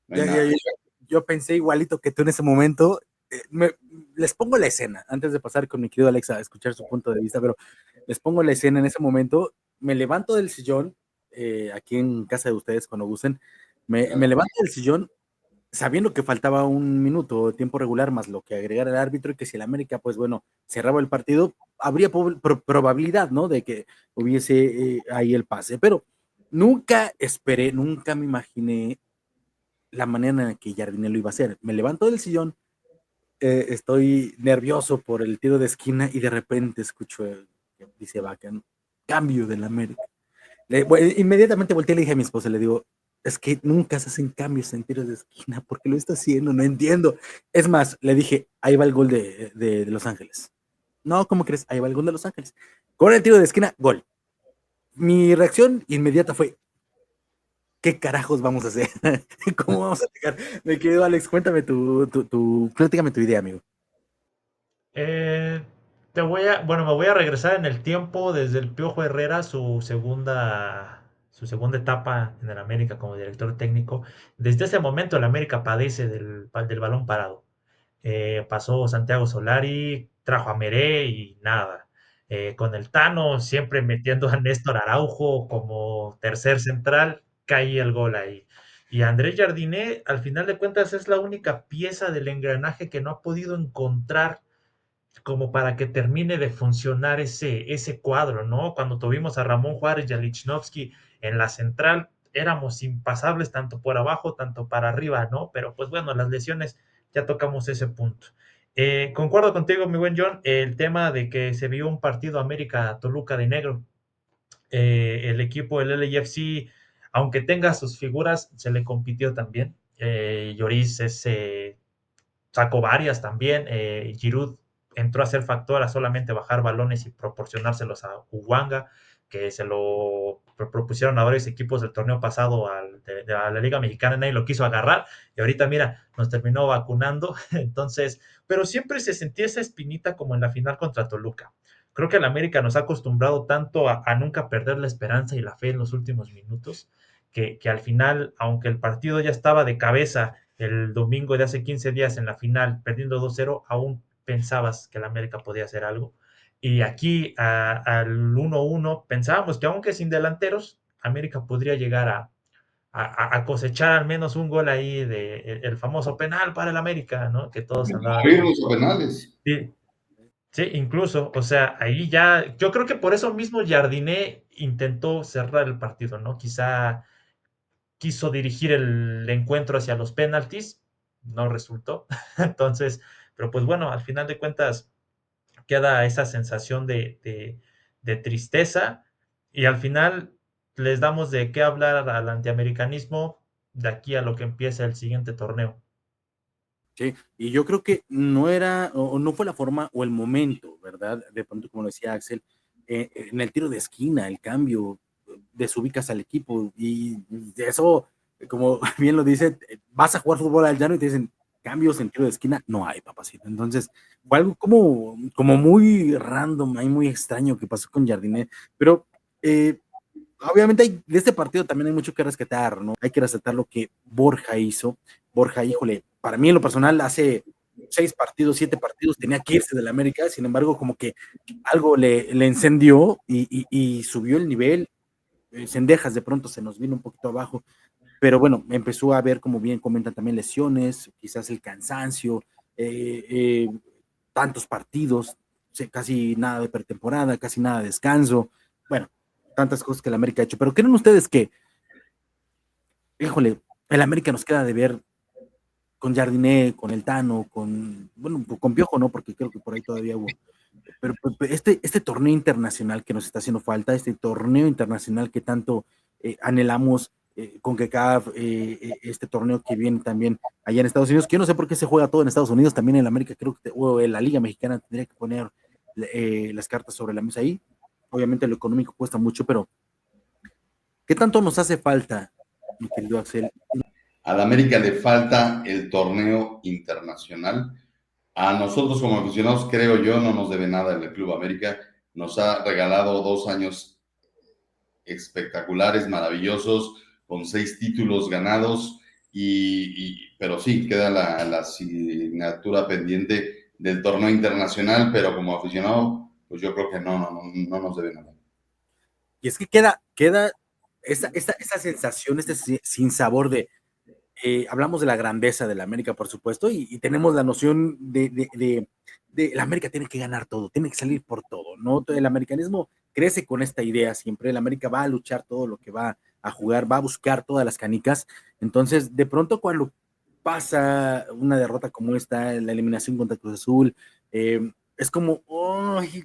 no hay nada. Yo pensé igualito que tú en ese momento. Les pongo la escena, antes de pasar con mi querido Alexa a escuchar su punto de vista, pero les pongo la escena en ese momento. Me levanto del sillón, aquí en casa de ustedes cuando gusten, me levanto del sillón sabiendo que faltaba un minuto, tiempo regular, más lo que agregara el árbitro, y que si el América, pues bueno, cerraba el partido, habría probabilidad, ¿no? De que hubiese ahí el pase, pero nunca esperé, nunca me imaginé la manera en la que Jardiné lo iba a hacer. Me levanto del sillón, estoy nervioso por el tiro de esquina y de repente escucho, dice Vaca, cambio del América. Inmediatamente volteé y le dije a mi esposa, le digo, es que nunca se hacen cambios en tiros de esquina, ¿por qué lo está haciendo? No entiendo. Es más, le dije, ahí va el gol de Los Ángeles. No, ¿cómo crees? Ahí va el gol de Los Ángeles. Con el tiro de esquina, gol. Mi reacción inmediata fue, ¿qué carajos vamos a hacer? ¿Cómo vamos a llegar? Me quedo, Alex, cuéntame platícame tu idea, amigo. Me voy a regresar en el tiempo desde el Piojo Herrera, su segunda etapa en el América como director técnico. Desde ese momento el América padece del balón parado. Pasó Santiago Solari, trajo a Meré y nada. Con el Tano siempre metiendo a Néstor Araujo como tercer central, caía el gol ahí. Y Andrés Jardiné, al final de cuentas, es la única pieza del engranaje que no ha podido encontrar como para que termine de funcionar ese cuadro, ¿no? Cuando tuvimos a Ramón Juárez y a Lichnowsky en la central, éramos impasables tanto por abajo, tanto para arriba, ¿no? Pero pues bueno, las lesiones, ya tocamos ese punto. Concuerdo contigo, mi buen John, el tema de que se vio un partido América-Toluca de negro. El equipo del LAFC, aunque tenga sus figuras, se le compitió también. Lloris sacó varias también. Giroud entró a ser factor a solamente bajar balones y proporcionárselos a Uwanga, que se lo propusieron a varios equipos del torneo pasado a la Liga Mexicana, nadie lo quiso agarrar, y ahorita mira, nos terminó vacunando. Entonces, pero siempre se sentía esa espinita como en la final contra Toluca. Creo que el América nos ha acostumbrado tanto a nunca perder la esperanza y la fe en los últimos minutos, que al final, aunque el partido ya estaba de cabeza el domingo de hace 15 días en la final, perdiendo 2-0, aún pensabas que el América podía hacer algo. Y aquí al 1-1 pensábamos que aunque sin delanteros, América podría llegar a cosechar al menos un gol ahí de el famoso penal para el América, ¿no? Que todos andaban. Abrirnos a penales. Sí, sí, incluso, o sea, ahí ya, yo creo que por eso mismo Jardiné intentó cerrar el partido, ¿no? Quizá quiso dirigir el encuentro hacia los penaltis, no resultó. Entonces, pero pues bueno, al final de cuentas queda esa sensación de tristeza, y al final les damos de qué hablar al antiamericanismo de aquí a lo que empieza el siguiente torneo. Sí, y yo creo que no era, o no fue la forma o el momento, ¿verdad? De pronto, como lo decía Axel, en el tiro de esquina, el cambio, desubicas al equipo, y de eso, como bien lo dice, vas a jugar fútbol al llano y te dicen, cambios en tiro de esquina, no hay, papacito. Entonces, fue algo como muy random, ahí muy extraño que pasó con Jardiné, pero obviamente de este partido también hay mucho que rescatar, ¿no? Hay que rescatar lo que Borja hizo. Borja, híjole, para mí en lo personal hace 6 partidos, 7 partidos tenía que irse del América, sin embargo como que algo le encendió y subió el nivel. Cendejas de pronto se nos vino un poquito abajo, pero bueno, empezó a haber, como bien comentan también, lesiones, quizás el cansancio, tantos partidos, casi nada de pretemporada, casi nada de descanso, bueno, tantas cosas que el América ha hecho. Pero ¿creen ustedes que, híjole, el América nos queda de ver con Jardiné, con el Tano, bueno, con Piojo no, porque creo que por ahí todavía hubo, pero este torneo internacional que nos está haciendo falta, este torneo internacional que tanto anhelamos, con CONCACAF, este torneo que viene también allá en Estados Unidos, que yo no sé por qué se juega todo en Estados Unidos, también en América creo que o en la Liga Mexicana tendría que poner las cartas sobre la mesa ahí. Obviamente lo económico cuesta mucho, pero ¿qué tanto nos hace falta, mi querido Axel? Al América le falta el torneo internacional. A nosotros como aficionados, creo yo, no nos debe nada el Club América. Nos ha regalado 2 años espectaculares, maravillosos, con 6 títulos ganados, pero sí, queda la asignatura pendiente del torneo internacional, pero como aficionado, pues yo creo que no nos debe nada. Y es que queda esa sensación, este sinsabor de hablamos de la grandeza de la América, por supuesto, y tenemos la noción de la América tiene que ganar todo, tiene que salir por todo, ¿no? El americanismo crece con esta idea siempre, el América va a luchar todo lo que va a jugar, va a buscar todas las canicas. Entonces, de pronto cuando pasa una derrota como esta, la eliminación contra Cruz Azul, es como,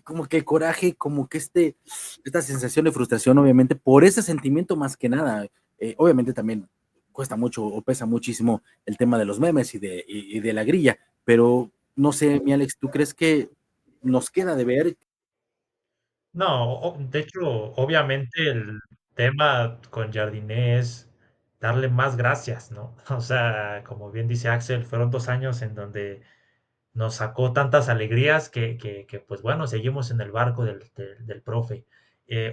como que el coraje, como que esta sensación de frustración, obviamente, por ese sentimiento más que nada, obviamente también cuesta mucho o pesa muchísimo el tema de los memes y de la grilla, pero no sé, mi Alex, ¿tú crees que nos queda de ver? No, de hecho, obviamente el tema con Jardiné es darle más gracias, ¿no? O sea, como bien dice Axel, fueron 2 años en donde nos sacó tantas alegrías que, pues bueno, seguimos en el barco del profe.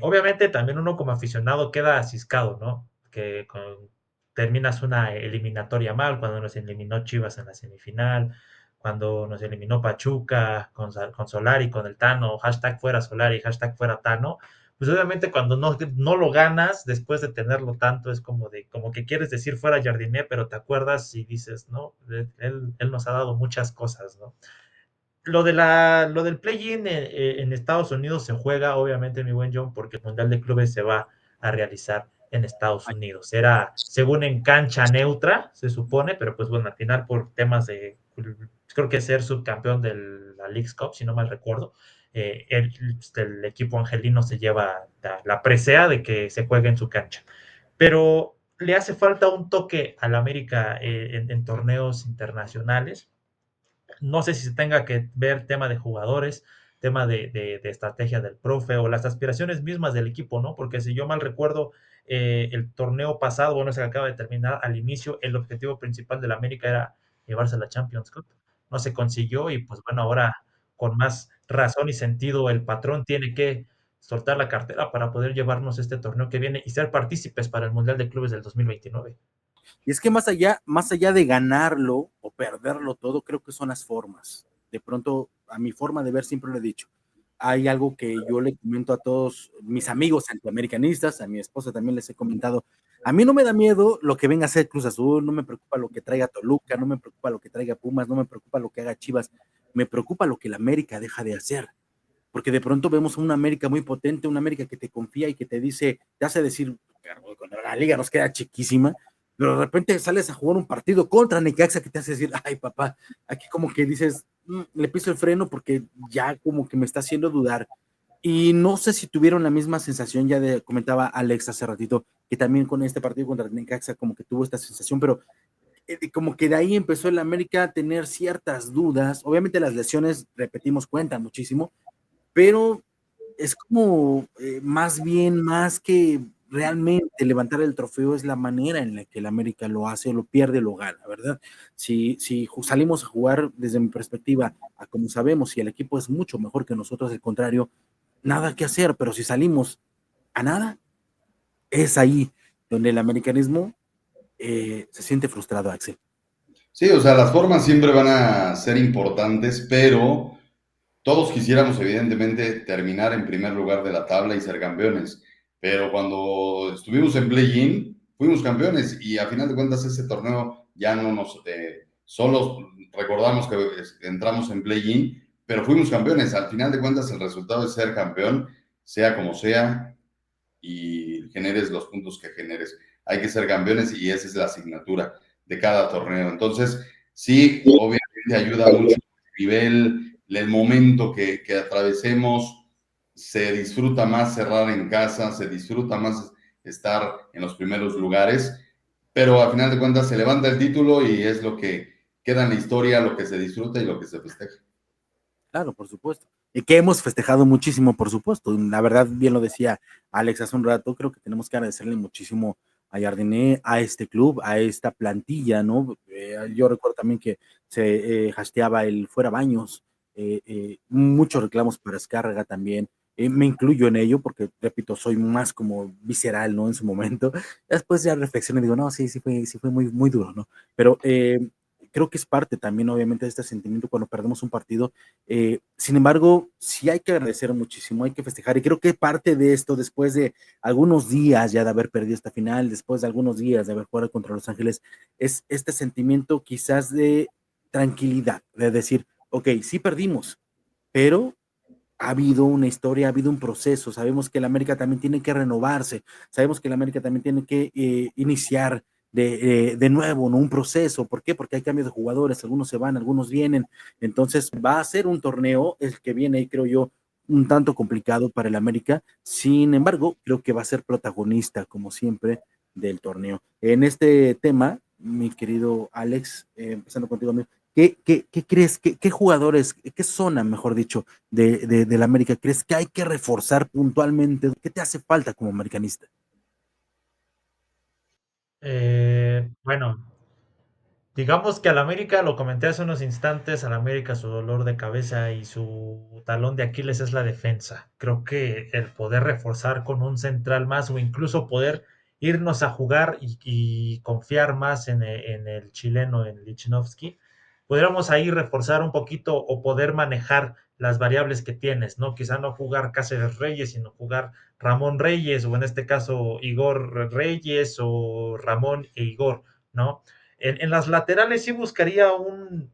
Obviamente también uno como aficionado queda ciscado, ¿no? Terminas una eliminatoria mal, cuando nos eliminó Chivas en la semifinal, cuando nos eliminó Pachuca con Solari, con el Tano, hashtag fuera Solari, hashtag fuera Tano, pues obviamente cuando no lo ganas, después de tenerlo tanto, es como que quieres decir fuera Jardiné, pero te acuerdas y dices, no, él nos ha dado muchas cosas, ¿no? Lo del play-in en Estados Unidos se juega, obviamente, mi buen John, porque el Mundial de Clubes se va a realizar en Estados Unidos. Era, según en cancha neutra, se supone, pero pues bueno, al final por temas creo que ser subcampeón de la Leagues Cup, si no mal recuerdo, el equipo angelino se lleva la presea de que se juegue en su cancha. Pero le hace falta un toque al América en torneos internacionales. No sé si se tenga que ver tema de jugadores, tema de estrategia del profe o las aspiraciones mismas del equipo, ¿no? Porque si yo mal recuerdo, el torneo pasado, bueno, se acaba de terminar al inicio, el objetivo principal de la América era llevarse a la Champions Cup. No se consiguió y pues bueno, ahora con más razón y sentido el patrón tiene que soltar la cartera para poder llevarnos este torneo que viene y ser partícipes para el Mundial de Clubes del 2029. Y es que más allá de ganarlo o perderlo todo, creo que son las formas. De pronto, a mi forma de ver, siempre lo he dicho. Hay algo que yo le comento a todos mis amigos antiamericanistas, a mi esposa también les he comentado. A mí no me da miedo lo que venga a hacer Cruz Azul, no me preocupa lo que traiga Toluca, no me preocupa lo que traiga Pumas, no me preocupa lo que haga Chivas, me preocupa lo que la América deja de hacer. Porque de pronto vemos una América muy potente, una América que te confía y que te dice, te hace decir, cuando la liga nos queda chiquísima, pero de repente sales a jugar un partido contra Necaxa que te hace decir, ay papá, aquí como que dices, le piso el freno porque ya como que me está haciendo dudar. Y no sé si tuvieron la misma sensación, comentaba Alex hace ratito, que también con este partido contra Necaxa como que tuvo esta sensación, pero como que de ahí empezó el América a tener ciertas dudas. Obviamente las lesiones, repetimos, cuentan muchísimo, pero es como más que realmente levantar el trofeo, es la manera en la que el América lo hace, o lo pierde o lo gana, ¿verdad? Si salimos a jugar desde mi perspectiva, a como sabemos, si el equipo es mucho mejor que nosotros, al contrario, nada que hacer, pero si salimos a nada, es ahí donde el americanismo se siente frustrado, Axel. Sí, o sea, las formas siempre van a ser importantes, pero todos quisiéramos, evidentemente, terminar en primer lugar de la tabla y ser campeones. Pero cuando estuvimos en play-in, fuimos campeones y a final de cuentas ese torneo ya no nos... solo recordamos que entramos en play-in, pero fuimos campeones. Al final de cuentas el resultado es ser campeón, sea como sea, y generes los puntos que generes. Hay que ser campeones y esa es la asignatura de cada torneo. Entonces, sí, obviamente ayuda mucho el nivel, el momento que atravesemos, se disfruta más cerrar en casa, se disfruta más estar en los primeros lugares, pero a final de cuentas se levanta el título y es lo que queda en la historia, lo que se disfruta y lo que se festeja. Claro, por supuesto. Y que hemos festejado muchísimo, por supuesto. La verdad, bien lo decía Alex hace un rato, creo que tenemos que agradecerle muchísimo a Jardiné, a este club, a esta plantilla, ¿no? Yo recuerdo también que se hasteaba el fuera baños, muchos reclamos para Escárraga también. Me incluyo en ello porque, repito, soy más como visceral, ¿no? En su momento. Después ya reflexiono y digo, no, sí fue muy, muy duro, ¿no? Pero creo que es parte también, obviamente, de este sentimiento cuando perdemos un partido. Sin embargo, sí hay que agradecer muchísimo, hay que festejar. Y creo que parte de esto, después de algunos días ya de haber perdido esta final, después de algunos días de haber jugado contra Los Ángeles, es este sentimiento quizás de tranquilidad, de decir, ok, sí perdimos, pero ha habido una historia, ha habido un proceso. Sabemos que el América también tiene que renovarse, sabemos que el América también tiene que iniciar de nuevo, ¿no? Un proceso. ¿Por qué? Porque hay cambios de jugadores, algunos se van, algunos vienen. Entonces va a ser un torneo, el que viene, creo yo, un tanto complicado para el América. Sin embargo, creo que va a ser protagonista, como siempre, del torneo. En este tema, mi querido Alex, empezando contigo, ¿qué crees? ¿Qué jugadores, qué zona, mejor dicho, de la América crees que hay que reforzar puntualmente? ¿Qué te hace falta como americanista? Bueno, digamos que al América, lo comenté hace unos instantes, al América su dolor de cabeza y su talón de Aquiles es la defensa. Creo que el poder reforzar con un central más o incluso poder irnos a jugar y confiar más en el chileno, en Lichnowsky, podríamos ahí reforzar un poquito o poder manejar las variables que tienes, ¿no? Quizá no jugar Cáceres Reyes, sino jugar Ramón Reyes o en este caso Igor Reyes o Ramón e Igor, ¿no? En las laterales sí buscaría un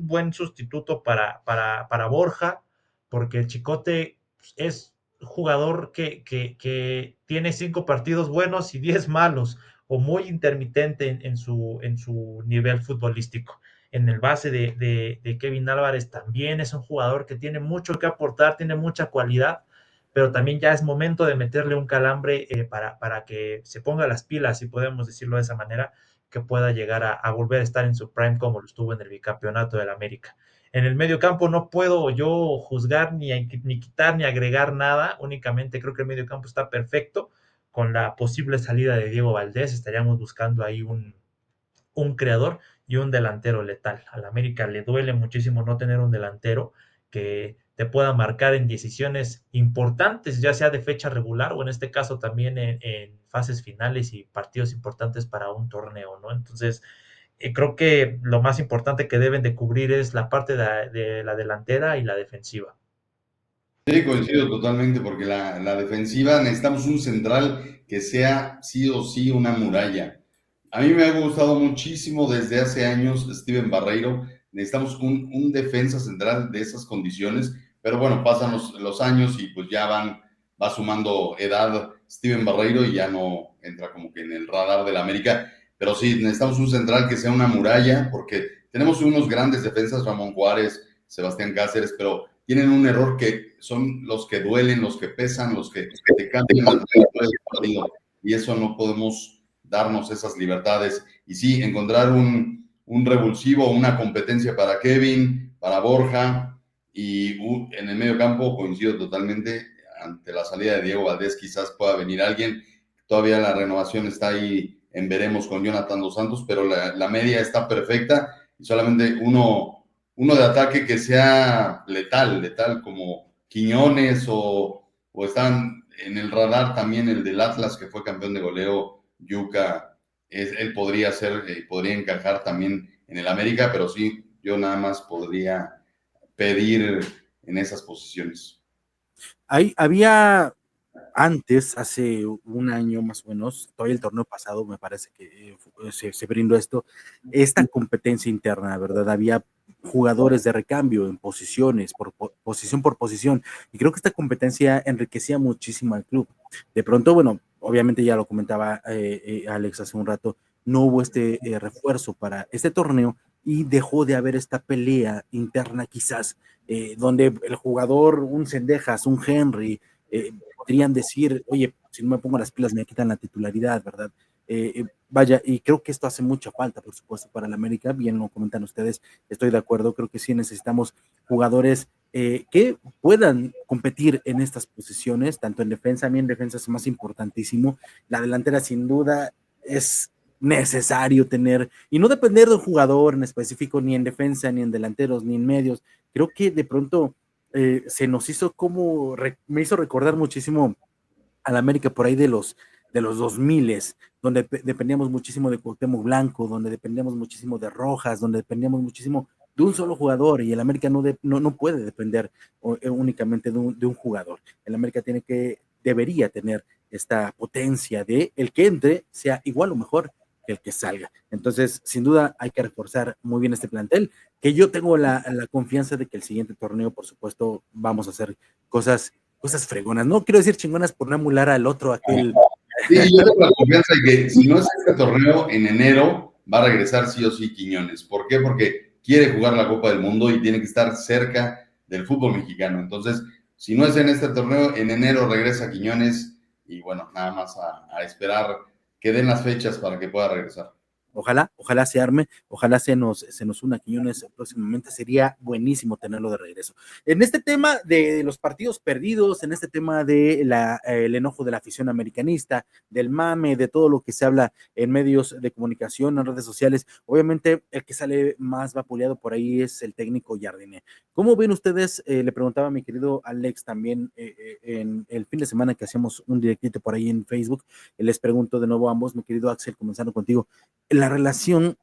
buen sustituto para Borja, porque el Chicote es jugador que tiene 5 partidos buenos y 10 malos, o muy intermitente en su nivel futbolístico. En el base de Kevin Álvarez también es un jugador que tiene mucho que aportar, tiene mucha cualidad, pero también ya es momento de meterle un calambre para que se ponga las pilas, si podemos decirlo de esa manera, que pueda llegar a volver a estar en su prime como lo estuvo en el bicampeonato del América. En el medio campo no puedo yo juzgar ni quitar ni agregar nada, únicamente creo que el medio campo está perfecto. Con la posible salida de Diego Valdés estaríamos buscando ahí un creador y un delantero letal. Al América le duele muchísimo no tener un delantero que te pueda marcar en decisiones importantes, ya sea de fecha regular o en este caso también en fases finales y partidos importantes para un torneo, ¿no? Entonces, creo que lo más importante que deben de cubrir es la parte de la delantera y la defensiva. Sí, coincido totalmente, porque la defensiva necesitamos un central que sea sí o sí una muralla. A mí me ha gustado muchísimo desde hace años Steven Barreiro. Necesitamos un defensa central de esas condiciones, pero bueno, pasan los años y pues ya va sumando edad Steven Barreiro y ya no entra como que en el radar de la América. Pero sí, necesitamos un central que sea una muralla, porque tenemos unos grandes defensas, Ramón Juárez, Sebastián Cáceres, pero tienen un error que son los que duelen, los que pesan, los que te cambian al partido. Y eso no podemos darnos esas libertades. Y sí, encontrar un revulsivo, una competencia para Kevin, para Borja, y en el medio campo coincido totalmente, ante la salida de Diego Valdés quizás pueda venir alguien. Todavía la renovación está ahí en veremos con Jonathan Dos Santos, pero la media está perfecta y solamente uno de ataque que sea letal, como Quiñones o están en el radar también el del Atlas, que fue campeón de goleo, Yuca. Él podría encajar también en el América, pero sí, yo nada más podría pedir en esas posiciones. Había antes, hace un año más o menos, todavía el torneo pasado me parece que se brindó esta competencia interna, ¿verdad? Había jugadores de recambio en posiciones, posición por posición, y creo que esta competencia enriquecía muchísimo al club. De pronto, bueno, obviamente ya lo comentaba Alex hace un rato, no hubo este refuerzo para este torneo y dejó de haber esta pelea interna quizás, donde el jugador, un Cendejas, un Henry, podrían decir, oye, si no me pongo las pilas me quitan la titularidad, ¿verdad? Vaya, y creo que esto hace mucha falta, por supuesto, para el América, bien lo comentan ustedes, estoy de acuerdo, creo que sí necesitamos jugadores que puedan competir en estas posiciones, tanto en defensa, a mí en defensa es más importantísimo, la delantera sin duda es necesario tener, y no depender de un jugador en específico, ni en defensa, ni en delanteros, ni en medios, creo que de pronto se nos hizo como, me hizo recordar muchísimo a la América por ahí de los 2000, donde dependíamos muchísimo de Cuauhtémoc Blanco, donde dependíamos muchísimo de Rojas, donde dependíamos muchísimo de un solo jugador, y el América no puede depender únicamente de un jugador. El América debería tener esta potencia de el que entre sea igual o mejor que el que salga. Entonces, sin duda, hay que reforzar muy bien este plantel, que yo tengo la confianza de que el siguiente torneo, por supuesto, vamos a hacer cosas fregonas. No quiero decir chingonas por no emular al otro, aquel. Sí, yo tengo la confianza de que si no es este torneo, en enero va a regresar sí o sí Quiñones. ¿Por qué? Porque quiere jugar la Copa del Mundo y tiene que estar cerca del fútbol mexicano. Entonces, si no es en este torneo, en enero regresa Quiñones y bueno, nada más a esperar que den las fechas para que pueda regresar. Ojalá se arme, ojalá se nos una Quiñones próximamente, sería buenísimo tenerlo de regreso. En este tema de los partidos perdidos, en este tema de el enojo de la afición americanista, del mame, de todo lo que se habla en medios de comunicación, en redes sociales, obviamente el que sale más vapuleado por ahí es el técnico Jardiné. ¿Cómo ven ustedes? Le preguntaba a mi querido Alex también en el fin de semana que hacíamos un directito por ahí en Facebook, les pregunto de nuevo a ambos, mi querido Axel, comenzando contigo, la relación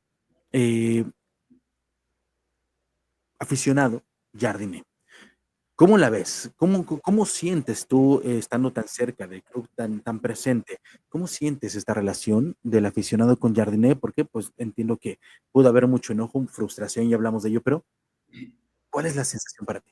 aficionado Jardiné. ¿Cómo la ves? ¿Cómo sientes tú estando tan cerca del club, tan presente? ¿Cómo sientes esta relación del aficionado con Jardiné? Porque pues entiendo que pudo haber mucho enojo, frustración, ya hablamos de ello, pero ¿cuál es la sensación para ti?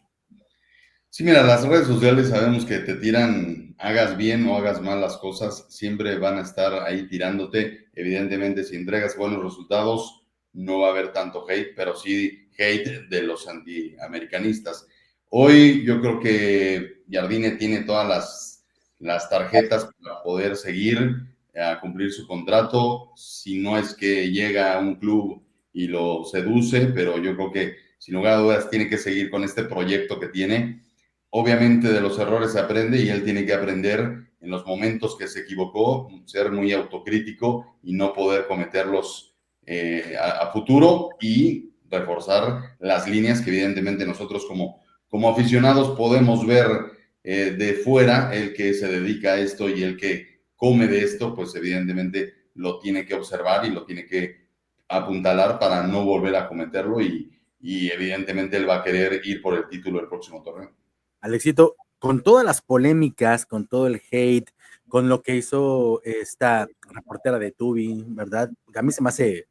Sí, mira, las redes sociales sabemos que te tiran, hagas bien o hagas mal las cosas, siempre van a estar ahí tirándote. Evidentemente, si entregas buenos resultados, no va a haber tanto hate, pero sí hate de los antiamericanistas. Hoy yo creo que Jardine tiene todas las tarjetas para poder seguir a cumplir su contrato, si no es que llega a un club y lo seduce, pero yo creo que sin lugar a dudas tiene que seguir con este proyecto que tiene. Obviamente de los errores se aprende y él tiene que aprender en los momentos que se equivocó, ser muy autocrítico y no poder cometerlos a futuro y reforzar las líneas que evidentemente nosotros como aficionados podemos ver de fuera. El que se dedica a esto y el que come de esto, pues evidentemente lo tiene que observar y lo tiene que apuntalar para no volver a cometerlo y evidentemente él va a querer ir por el título del próximo torneo. Alexito, con todas las polémicas, con todo el hate, con lo que hizo esta reportera de Tubi, ¿verdad? A mí se me hace,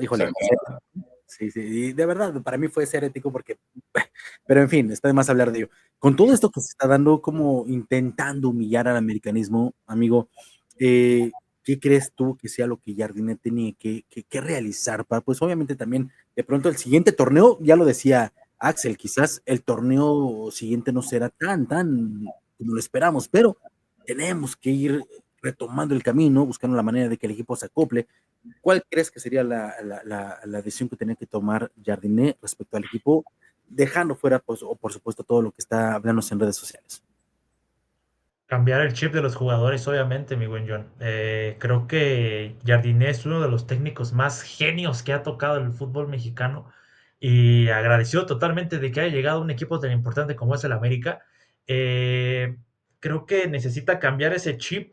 híjole, sí, y de verdad, para mí fue ser ético porque, pero en fin, está de más hablar de ello. Con todo esto que se está dando, como intentando humillar al americanismo, amigo, ¿qué crees tú que sea lo que Jardinet tiene que realizar para, pues obviamente también, de pronto el siguiente torneo, ya lo decía Axel, quizás el torneo siguiente no será tan como lo esperamos, pero tenemos que ir retomando el camino, buscando la manera de que el equipo se acople. ¿Cuál crees que sería la decisión que tenía que tomar Jardiné respecto al equipo, dejando fuera, pues, o por supuesto, todo lo que está hablándose en redes sociales? Cambiar el chip de los jugadores, obviamente, mi buen John. Creo que Jardiné es uno de los técnicos más genios que ha tocado el fútbol mexicano y agradecido totalmente de que haya llegado a un equipo tan importante como es el América. Creo que necesita cambiar ese chip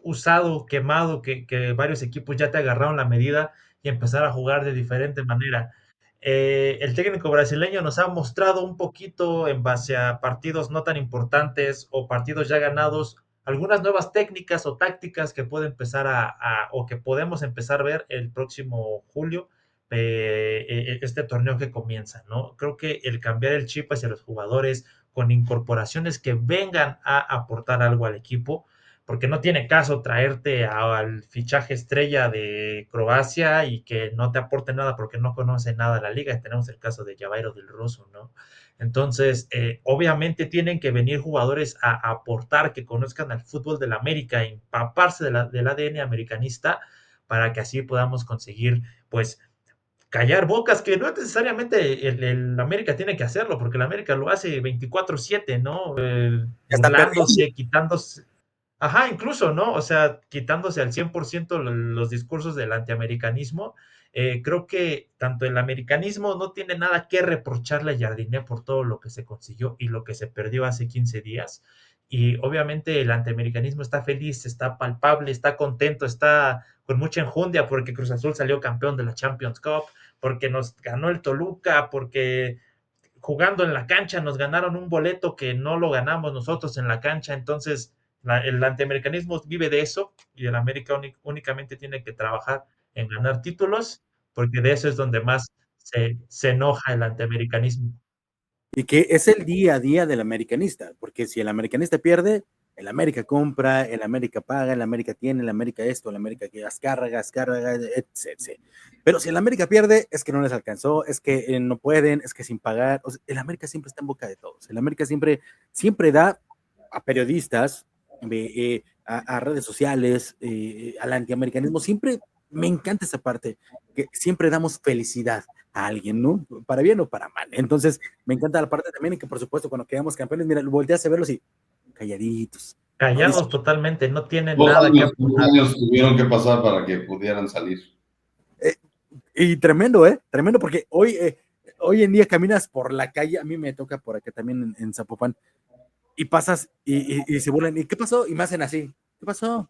usado, quemado, que varios equipos ya te agarraron la medida y empezar a jugar de diferente manera. El técnico brasileño nos ha mostrado un poquito en base a partidos no tan importantes o partidos ya ganados, algunas nuevas técnicas o tácticas que puede empezar o que podemos empezar a ver el próximo julio, este torneo que comienza, ¿no? Creo que el cambiar el chip hacia los jugadores con incorporaciones que vengan a aportar algo al equipo, porque no tiene caso traerte al fichaje estrella de Croacia y que no te aporte nada porque no conoce nada de la liga. Tenemos el caso de Javairo del Rosso, ¿no? Entonces, obviamente tienen que venir jugadores a aportar, que conozcan al fútbol de la América, empaparse del ADN americanista para que así podamos conseguir, pues, callar bocas, que no necesariamente el América tiene que hacerlo, porque el América lo hace 24/7, ¿no? Ya está perdiendo. Burlándose, quitándose, ajá, incluso, ¿no? O sea, quitándose al 100% los discursos del antiamericanismo. Creo que tanto el americanismo no tiene nada que reprocharle a Jardiné por todo lo que se consiguió y lo que se perdió hace 15 días. Y obviamente el antiamericanismo está feliz, está palpable, está contento, está con mucha enjundia porque Cruz Azul salió campeón de la Champions Cup, porque nos ganó el Toluca, porque jugando en la cancha nos ganaron un boleto que no lo ganamos nosotros en la cancha. Entonces el antiamericanismo vive de eso y el América únicamente tiene que trabajar en ganar títulos, porque de eso es donde más se enoja el antiamericanismo. Y que es el día a día del americanista, porque si el americanista pierde, el América compra, el América paga, el América tiene, el América esto, el América que descarga, etc. Pero si el América pierde, es que no les alcanzó, es que no pueden, es que sin pagar. O sea, el América siempre está en boca de todos. El América siempre da a periodistas, a redes sociales, al antiamericanismo. Siempre me encanta esa parte, que siempre damos felicidad a alguien, ¿no? Para bien o para mal. Entonces, me encanta la parte también en que, por supuesto, cuando quedamos campeones, mira, volteas a verlos y calladitos. No Callados dicen, totalmente, no tienen Dos nada que años, dos aportar. años tuvieron que pasar para que pudieran salir. y tremendo, tremendo, porque hoy en día caminas por la calle, a mí me toca por acá también en Zapopan, y pasas y se burlan, ¿y qué pasó? Y me hacen así, ¿qué pasó?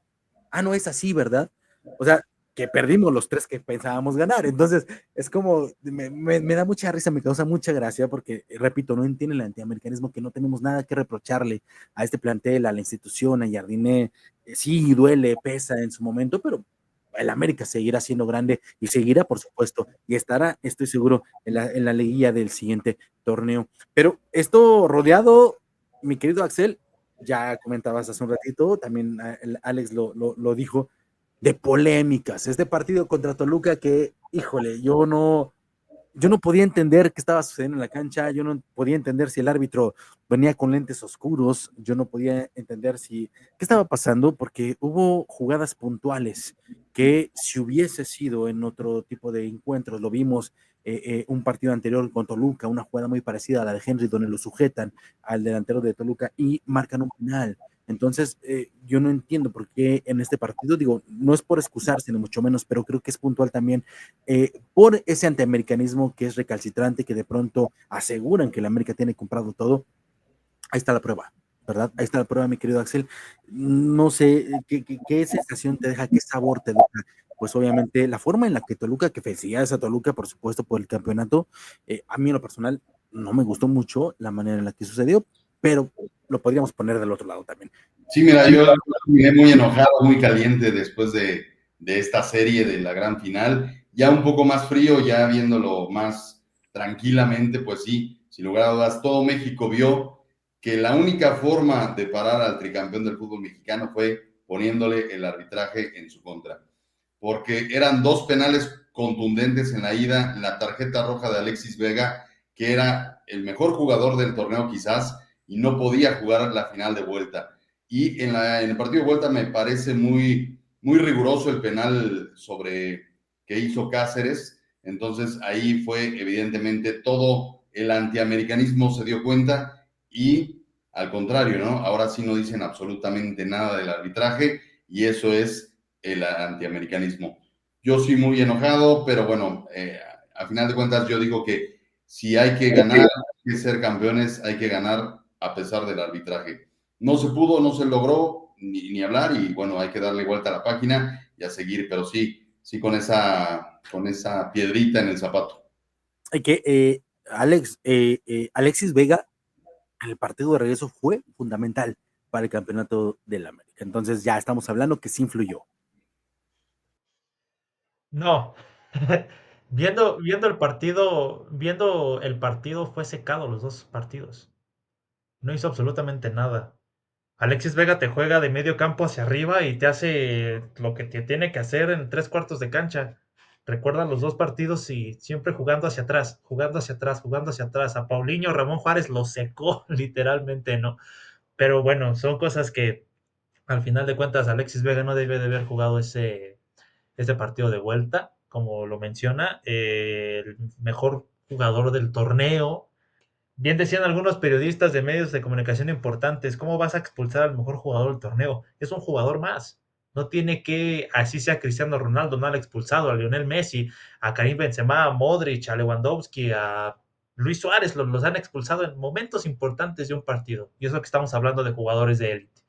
Ah, no es así, ¿verdad? O sea, que perdimos los 3 que pensábamos ganar. Entonces, es como, me da mucha risa, me causa mucha gracia, porque, repito, no entiende el antiamericanismo, que no tenemos nada que reprocharle a este plantel, a la institución, a Jardiné. Sí, duele, pesa en su momento, pero el América seguirá siendo grande y seguirá, por supuesto, y estará, estoy seguro, en la liguilla del siguiente torneo. Pero esto rodeado, mi querido Axel, ya comentabas hace un ratito, también Alex lo dijo, de polémicas. Este partido contra Toluca que, híjole, yo no podía entender qué estaba sucediendo en la cancha, yo no podía entender si el árbitro venía con lentes oscuros, yo no podía entender qué estaba pasando, porque hubo jugadas puntuales que, si hubiese sido en otro tipo de encuentros, lo vimos un partido anterior con Toluca, una jugada muy parecida a la de Henry, donde lo sujetan al delantero de Toluca y marcan un penal. Entonces, yo no entiendo por qué en este partido, digo, no es por excusarse, ni mucho menos, pero creo que es puntual también por ese antiamericanismo que es recalcitrante, que de pronto aseguran que la América tiene comprado todo. Ahí está la prueba, ¿verdad? Ahí está la prueba, mi querido Axel. No sé qué sensación te deja, qué sabor te deja. Pues obviamente la forma en la que Toluca, que felicidades a Toluca, por supuesto, por el campeonato, a mí en lo personal no me gustó mucho la manera en la que sucedió, pero lo podríamos poner del otro lado también. Sí, mira, yo terminé muy enojado, muy caliente después de esta serie de la gran final. Ya un poco más frío, ya viéndolo más tranquilamente, pues sí, sin lugar a dudas, todo México vio que la única forma de parar al tricampeón del fútbol mexicano fue poniéndole el arbitraje en su contra. Porque eran 2 penales contundentes en la ida, la tarjeta roja de Alexis Vega, que era el mejor jugador del torneo quizás, y no podía jugar la final de vuelta. Y en el partido de vuelta me parece muy, muy riguroso el penal que hizo Cáceres. Entonces ahí fue evidentemente todo el antiamericanismo se dio cuenta y al contrario, ¿no? Ahora sí no dicen absolutamente nada del arbitraje y eso es el antiamericanismo. Yo soy muy enojado, pero bueno, a final de cuentas yo digo que si hay que ganar, hay que ser campeones, hay que ganar a pesar del arbitraje. No se pudo, no se logró ni hablar y bueno, hay que darle vuelta a la página y a seguir, pero sí, sí con esa piedrita en el zapato. Que Alexis Vega en el partido de regreso fue fundamental para el campeonato del América. Entonces ya estamos hablando que sí influyó. No. Viendo el partido fue secado los dos partidos. No hizo absolutamente nada. Alexis Vega te juega de medio campo hacia arriba y te hace lo que te tiene que hacer en 3 cuartos de cancha. Recuerda los dos partidos y siempre jugando hacia atrás, jugando hacia atrás, jugando hacia atrás. A Paulinho Ramón Juárez lo secó literalmente, ¿no? Pero bueno, son cosas que al final de cuentas Alexis Vega no debe de haber jugado ese partido de vuelta, como lo menciona, el mejor jugador del torneo. Bien decían algunos periodistas de medios de comunicación importantes, ¿cómo vas a expulsar al mejor jugador del torneo? Es un jugador más. No tiene que, así sea Cristiano Ronaldo, no lo ha expulsado, a Lionel Messi, a Karim Benzema, a Modric, a Lewandowski, a Luis Suárez, los han expulsado en momentos importantes de un partido. Y eso que estamos hablando de jugadores de élite.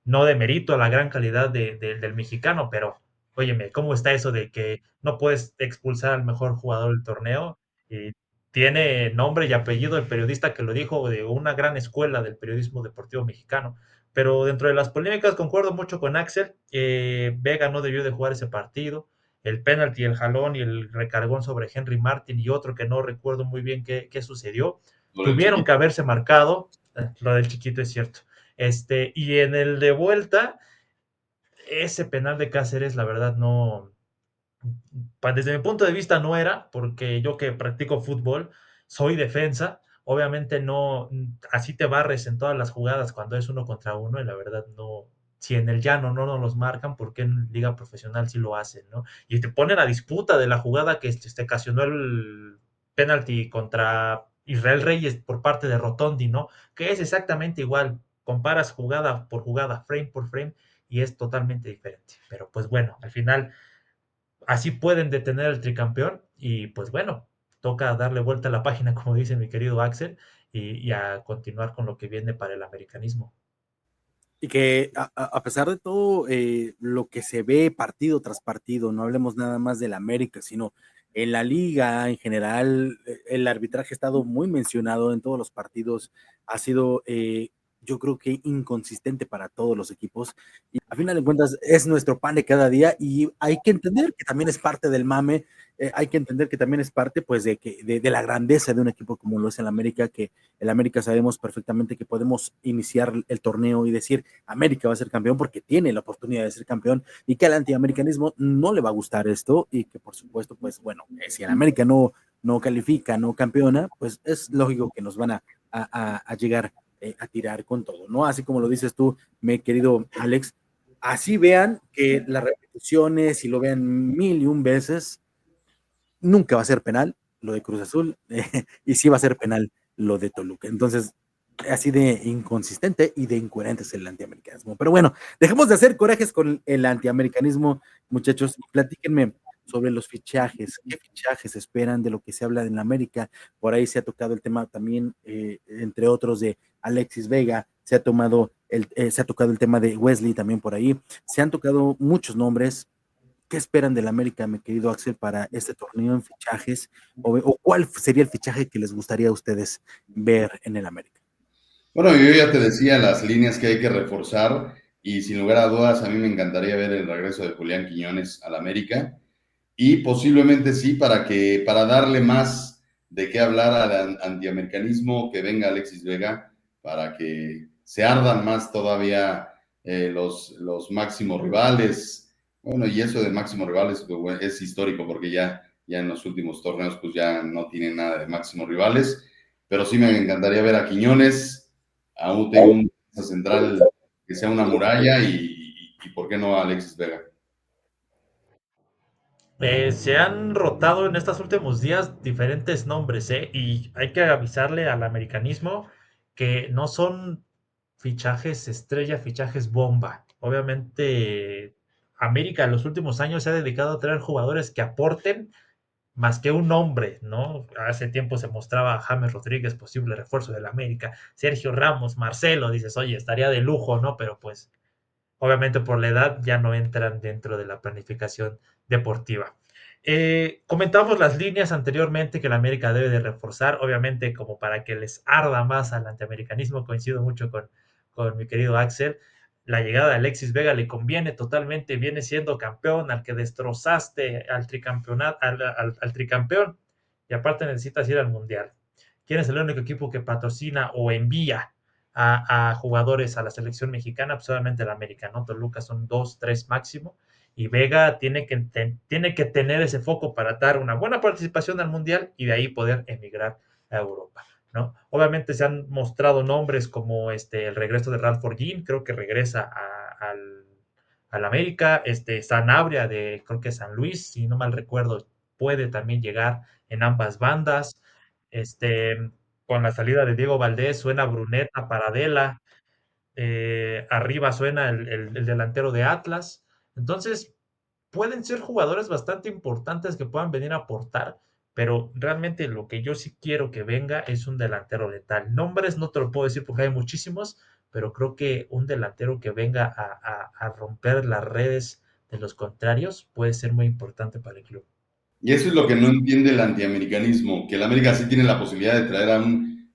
No de mérito a la gran calidad del mexicano, pero óyeme, ¿cómo está eso de que no puedes expulsar al mejor jugador del torneo? Y tiene nombre y apellido el periodista que lo dijo de una gran escuela del periodismo deportivo mexicano. Pero dentro de las polémicas concuerdo mucho con Axel. Vega no debió de jugar ese partido. El penalti, el jalón y el recargón sobre Henry Martin y otro que no recuerdo muy bien qué sucedió. Por el Tuvieron que chiquito. haberse marcado. Lo del chiquito es cierto. Y en el de vuelta, ese penal de Cáceres, la verdad, no, desde mi punto de vista no era, porque yo que practico fútbol, soy defensa, obviamente no, así te barres en todas las jugadas cuando es 1 contra 1, y la verdad no, si en el llano no nos los marcan, ¿por qué en liga profesional sí lo hacen, no? Y te ponen a disputa de la jugada que ocasionó el penalti contra Israel Reyes por parte de Rotondi, ¿no? Que es exactamente igual, comparas jugada por jugada, frame por frame, y es totalmente diferente. Pero pues bueno, al final así pueden detener al tricampeón y pues bueno, toca darle vuelta a la página, como dice mi querido Axel, y a continuar con lo que viene para el americanismo. Y que a pesar de todo lo que se ve partido tras partido, no hablemos nada más del América, sino en la liga en general, el arbitraje ha estado muy mencionado en todos los partidos, ha sido yo creo que inconsistente para todos los equipos y a final de cuentas es nuestro pan de cada día y hay que entender que también es parte del mame, hay que entender que también es parte pues de la grandeza de un equipo como lo es el América, que el América sabemos perfectamente que podemos iniciar el torneo y decir América va a ser campeón porque tiene la oportunidad de ser campeón y que al antiamericanismo no le va a gustar esto y que por supuesto, pues bueno, si el América no califica, no campeona, pues es lógico que nos van a llegar a tirar con todo, ¿no? Así como lo dices tú, mi querido Alex, así vean que las repeticiones y lo vean 1001 veces, nunca va a ser penal lo de Cruz Azul y sí va a ser penal lo de Toluca. Entonces, así de inconsistente y de incoherente es el antiamericanismo. Pero bueno, dejemos de hacer corajes con el antiamericanismo, muchachos, y platíquenme sobre los fichajes. ¿Qué fichajes esperan de lo que se habla en América? Por ahí se ha tocado el tema también, entre otros, de Alexis Vega, se ha tocado el tema de Wesley también por ahí. Se han tocado muchos nombres. ¿Qué esperan del América, mi querido Axel, para este torneo en fichajes? ¿O cuál sería el fichaje que les gustaría a ustedes ver en el América? Bueno, yo ya te decía las líneas que hay que reforzar y sin lugar a dudas a mí me encantaría ver el regreso de Julián Quiñones al América y posiblemente sí para darle más de qué hablar al antiamericanismo, que venga Alexis Vega para que se ardan más todavía los máximos rivales. Bueno, y eso de máximos rivales pues, es histórico porque ya en los últimos torneos pues ya no tienen nada de máximos rivales, pero sí me encantaría ver a Quiñones, aún tengo un central que sea una muralla y ¿por qué no a Alexis Vega? Se han rotado en estos últimos días diferentes nombres, ¿eh? Y hay que avisarle al americanismo que no son fichajes estrella, fichajes bomba. Obviamente, América en los últimos años se ha dedicado a traer jugadores que aporten más que un nombre, ¿no? Hace tiempo se mostraba a James Rodríguez, posible refuerzo del América, Sergio Ramos, Marcelo, dices, oye, estaría de lujo, ¿no? Pero pues obviamente por la edad ya no entran dentro de la planificación deportiva. Comentábamos las líneas anteriormente que la América debe de reforzar, obviamente como para que les arda más al antiamericanismo, coincido mucho con mi querido Axel. La llegada de Alexis Vega le conviene totalmente, viene siendo campeón, al que destrozaste al tricampeonato, al tricampeón, y aparte necesitas ir al mundial. ¿Quién es el único equipo que patrocina o envía a jugadores a la selección mexicana? Pues obviamente el América, ¿no? Toluca son 2, 3 máximo, y Vega tiene que tener ese foco para dar una buena participación al mundial y de ahí poder emigrar a Europa, ¿no? Obviamente se han mostrado nombres como el regreso de Ralph Orguín, creo que regresa al América, Sanabria de creo que San Luis, si no mal recuerdo, puede también llegar en ambas bandas. Este, con la salida de Diego Valdés, suena Bruneta, Paradela, arriba suena el delantero de Atlas. Entonces, pueden ser jugadores bastante importantes que puedan venir a aportar, pero realmente lo que yo sí quiero que venga es un delantero letal. Nombres no te lo puedo decir porque hay muchísimos, pero creo que un delantero que venga a romper las redes de los contrarios puede ser muy importante para el club. Y eso es lo que no entiende el antiamericanismo, que el América sí tiene la posibilidad de traer a un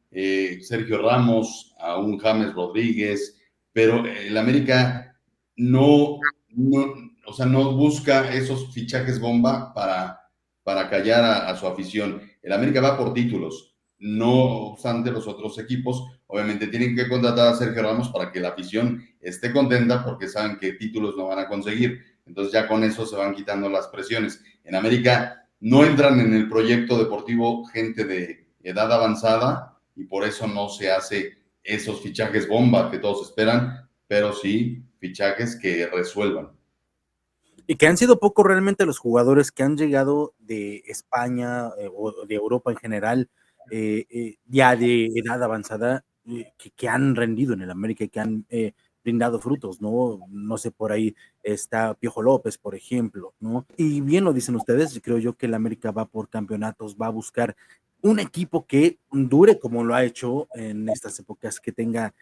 Sergio Ramos, a un James Rodríguez, pero el América no, o sea, no busca esos fichajes bomba para callar a su afición. El América va por títulos, no obstante los otros equipos obviamente tienen que contratar a Sergio Ramos para que la afición esté contenta porque saben que títulos no van a conseguir. Entonces ya con eso se van quitando las presiones. En América no entran en el proyecto deportivo gente de edad avanzada y por eso no se hace esos fichajes bomba que todos esperan, pero sí fichajes que resuelvan. Y que han sido pocos realmente los jugadores que han llegado de España o de Europa en general, ya de edad avanzada, que han rendido en el América y que han brindado frutos, ¿no? No sé, por ahí está Piojo López, por ejemplo, ¿no? Y bien lo dicen ustedes, creo yo que el América va por campeonatos, va a buscar un equipo que dure como lo ha hecho en estas épocas, que tenga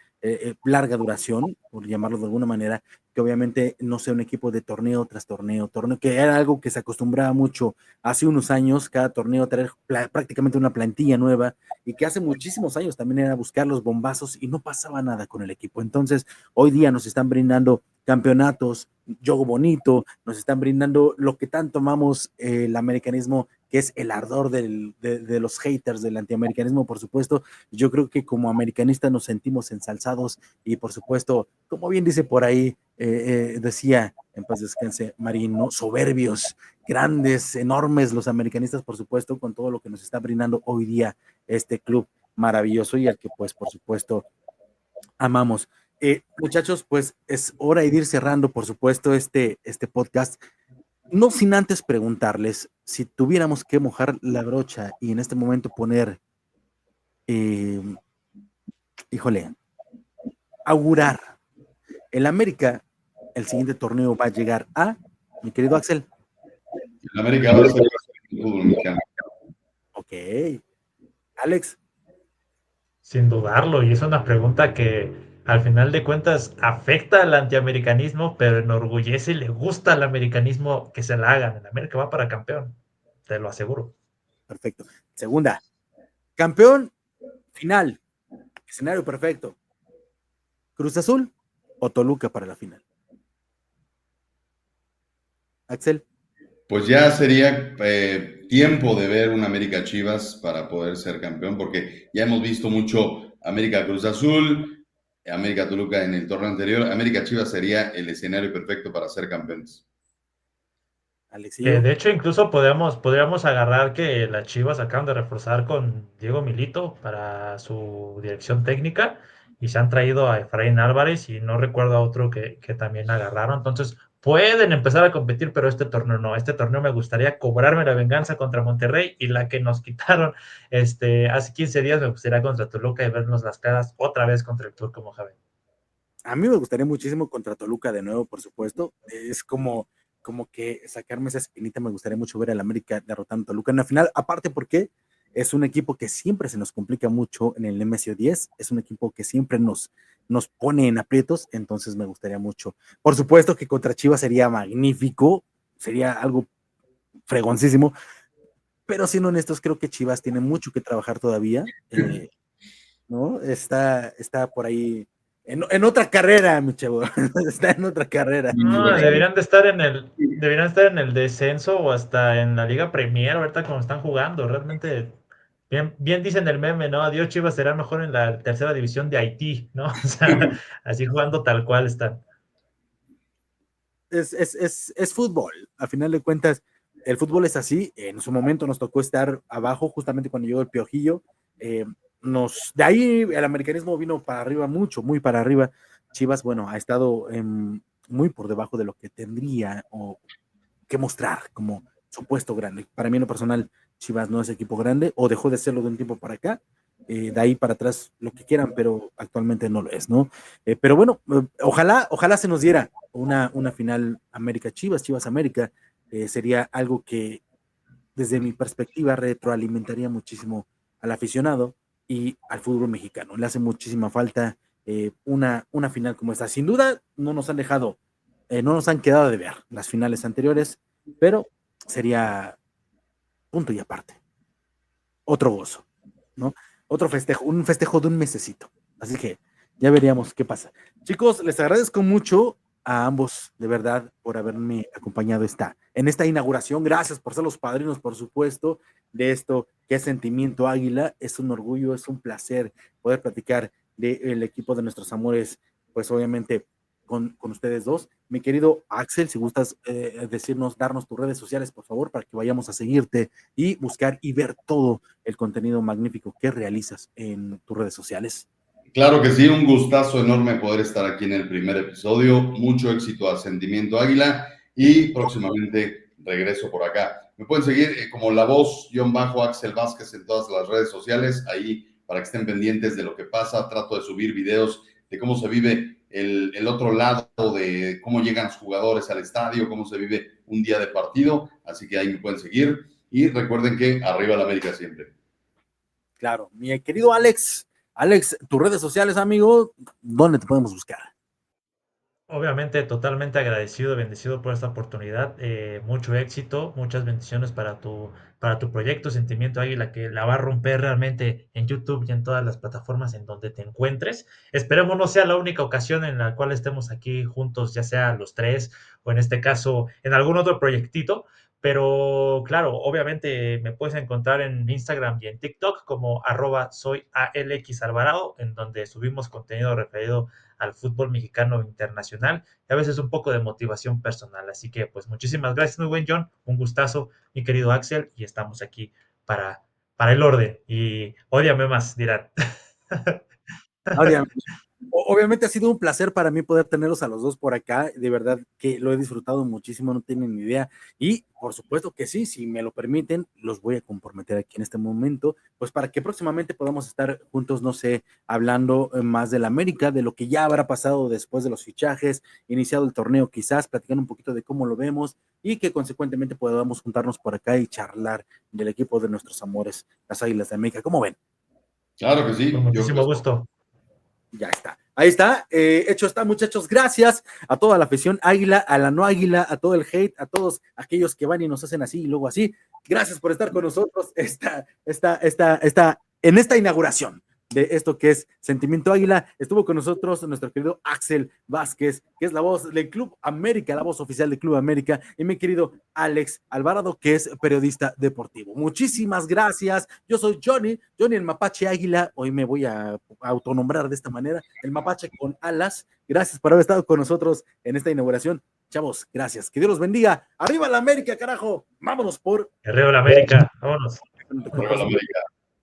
larga duración, por llamarlo de alguna manera, que obviamente no sea un equipo de torneo tras torneo, que era algo que se acostumbraba mucho hace unos años, cada torneo traer prácticamente una plantilla nueva, y que hace muchísimos años también era buscar los bombazos y no pasaba nada con el equipo. Entonces, hoy día nos están brindando campeonatos, juego bonito, nos están brindando lo que tanto amamos el americanismo, que es el ardor de los haters del antiamericanismo, por supuesto. Yo creo que como americanistas nos sentimos ensalzados y, por supuesto, como bien dice por ahí, decía, en paz descanse Marín, ¿no? Soberbios, grandes, enormes los americanistas, por supuesto, con todo lo que nos está brindando hoy día este club maravilloso y al que, pues, por supuesto, amamos. Muchachos, pues es hora de ir cerrando, por supuesto, este podcast. No sin antes preguntarles si tuviéramos que mojar la brocha y en este momento poner, híjole, augurar, el América, el siguiente torneo va a llegar a, mi querido Axel. El América va a ser el fútbol mexicano. Ok. Alex. Sin dudarlo, y es una pregunta que al final de cuentas afecta al antiamericanismo, pero enorgullece y le gusta al americanismo que se la hagan. El América va para campeón, te lo aseguro. Perfecto. Segunda, campeón final, escenario perfecto. ¿Cruz Azul o Toluca para la final? Axel. Pues ya sería tiempo de ver un América Chivas para poder ser campeón, porque ya hemos visto mucho América Cruz Azul, América Toluca en el torneo anterior. América Chivas sería el escenario perfecto para ser campeones. De hecho, incluso podríamos agarrar que las Chivas acaban de reforzar con Diego Milito para su dirección técnica y se han traído a Efraín Álvarez y no recuerdo a otro que también agarraron. Entonces, pueden empezar a competir, pero este torneo no. Este torneo me gustaría cobrarme la venganza contra Monterrey y la que nos quitaron hace 15 días me gustaría contra Toluca y vernos las caras otra vez contra el Turco Mohamed. A mí me gustaría muchísimo contra Toluca de nuevo, por supuesto. Es como que sacarme esa espinita. Me gustaría mucho ver al América derrotando a Toluca en la final, aparte porque es un equipo que siempre se nos complica mucho en el Nemesio 10, es un equipo que siempre nos pone en aprietos, entonces me gustaría mucho. Por supuesto que contra Chivas sería magnífico, sería algo fregoncísimo, pero siendo honestos, creo que Chivas tiene mucho que trabajar todavía, ¿no? Está por ahí en otra carrera, mi chavo, está en otra carrera. No, deberían estar en el descenso o hasta en la Liga Premier, ahorita como están jugando, realmente, bien dicen el meme, ¿no? Adiós Chivas será mejor en la tercera división de Haití, ¿no? O sea, así jugando tal cual están. Es fútbol, a final de cuentas, el fútbol es así, en su momento nos tocó estar abajo, justamente cuando llegó el Piojillo, de ahí el americanismo vino para arriba, muy para arriba. Chivas, bueno, ha estado muy por debajo de lo que tendría o que mostrar como supuesto grande. Para mí en lo personal, Chivas no es equipo grande, o dejó de serlo de un tiempo para acá, de ahí para atrás lo que quieran, pero actualmente no lo es, ¿no? Pero bueno, ojalá se nos diera una final América Chivas, Chivas América, sería algo que desde mi perspectiva retroalimentaría muchísimo al aficionado y al fútbol mexicano. Le hace muchísima falta una final como esta. Sin duda no nos han dejado, no nos han quedado de ver las finales anteriores, pero sería punto y aparte. Otro gozo, ¿no? Otro festejo, un festejo de un mesecito. Así que ya veríamos qué pasa. Chicos, les agradezco mucho a ambos, de verdad, por haberme acompañado en esta inauguración. Gracias por ser los padrinos, por supuesto, de esto que es Sentimiento Águila. Es un orgullo, es un placer poder platicar del equipo de nuestros amores, pues obviamente con ustedes dos. Mi querido Axel, si gustas darnos tus redes sociales, por favor, para que vayamos a seguirte y buscar y ver todo el contenido magnífico que realizas en tus redes sociales. Claro que sí, un gustazo enorme poder estar aquí en el primer episodio. Mucho éxito a Sentimiento Águila y próximamente regreso por acá. Me pueden seguir como La Voz-Axel Vázquez en todas las redes sociales, ahí para que estén pendientes de lo que pasa. Trato de subir videos de cómo se vive el otro lado, de cómo llegan los jugadores al estadio, cómo se vive un día de partido. Así que ahí me pueden seguir. Y recuerden que arriba la América siempre. Claro, mi querido Alex, tus redes sociales, amigo, ¿dónde te podemos buscar? Obviamente, totalmente agradecido, bendecido por esta oportunidad. Mucho éxito, muchas bendiciones para tu proyecto Sentimiento Águila, que la va a romper realmente en YouTube y en todas las plataformas en donde te encuentres. Esperemos no sea la única ocasión en la cual estemos aquí juntos, ya sea los tres o en este caso en algún otro proyectito. Pero claro, obviamente me puedes encontrar en Instagram y en TikTok como @soyalxalvarado, en donde subimos contenido referido al fútbol mexicano internacional y a veces un poco de motivación personal. Así que pues muchísimas gracias, muy buen John, un gustazo, mi querido Axel, y estamos aquí para el orden. Y ódiame más, dirán. Obviamente ha sido un placer para mí poder tenerlos a los dos por acá, de verdad que lo he disfrutado muchísimo, no tienen ni idea, y por supuesto que sí, si me lo permiten, los voy a comprometer aquí en este momento, pues para que próximamente podamos estar juntos, no sé, hablando más de la América, de lo que ya habrá pasado después de los fichajes, iniciado el torneo quizás, platicando un poquito de cómo lo vemos, y que consecuentemente podamos juntarnos por acá y charlar del equipo de nuestros amores, las Águilas de América. ¿Cómo ven? Claro que sí. Con muchísimo gusto. Ya está. Ahí está. Hecho está, muchachos. Gracias a toda la afición Águila, a la no Águila, a todo el hate, a todos aquellos que van y nos hacen así y luego así. Gracias por estar con nosotros en esta inauguración de esto que es Sentimiento Águila. Estuvo con nosotros nuestro querido Axel Vázquez, que es la voz del Club América, la voz oficial del Club América, y mi querido Alex Alvarado, que es periodista deportivo. Muchísimas gracias. Yo soy Johnny el Mapache Águila. Hoy me voy a autonombrar de esta manera, el Mapache con alas. Gracias por haber estado con nosotros en esta inauguración. Chavos, gracias. Que Dios los bendiga. ¡Arriba la América, carajo! Vámonos por... Arriba la América, vámonos. Arriba la América.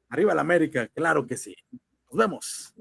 Arriba la América, claro que sí. Nos vemos.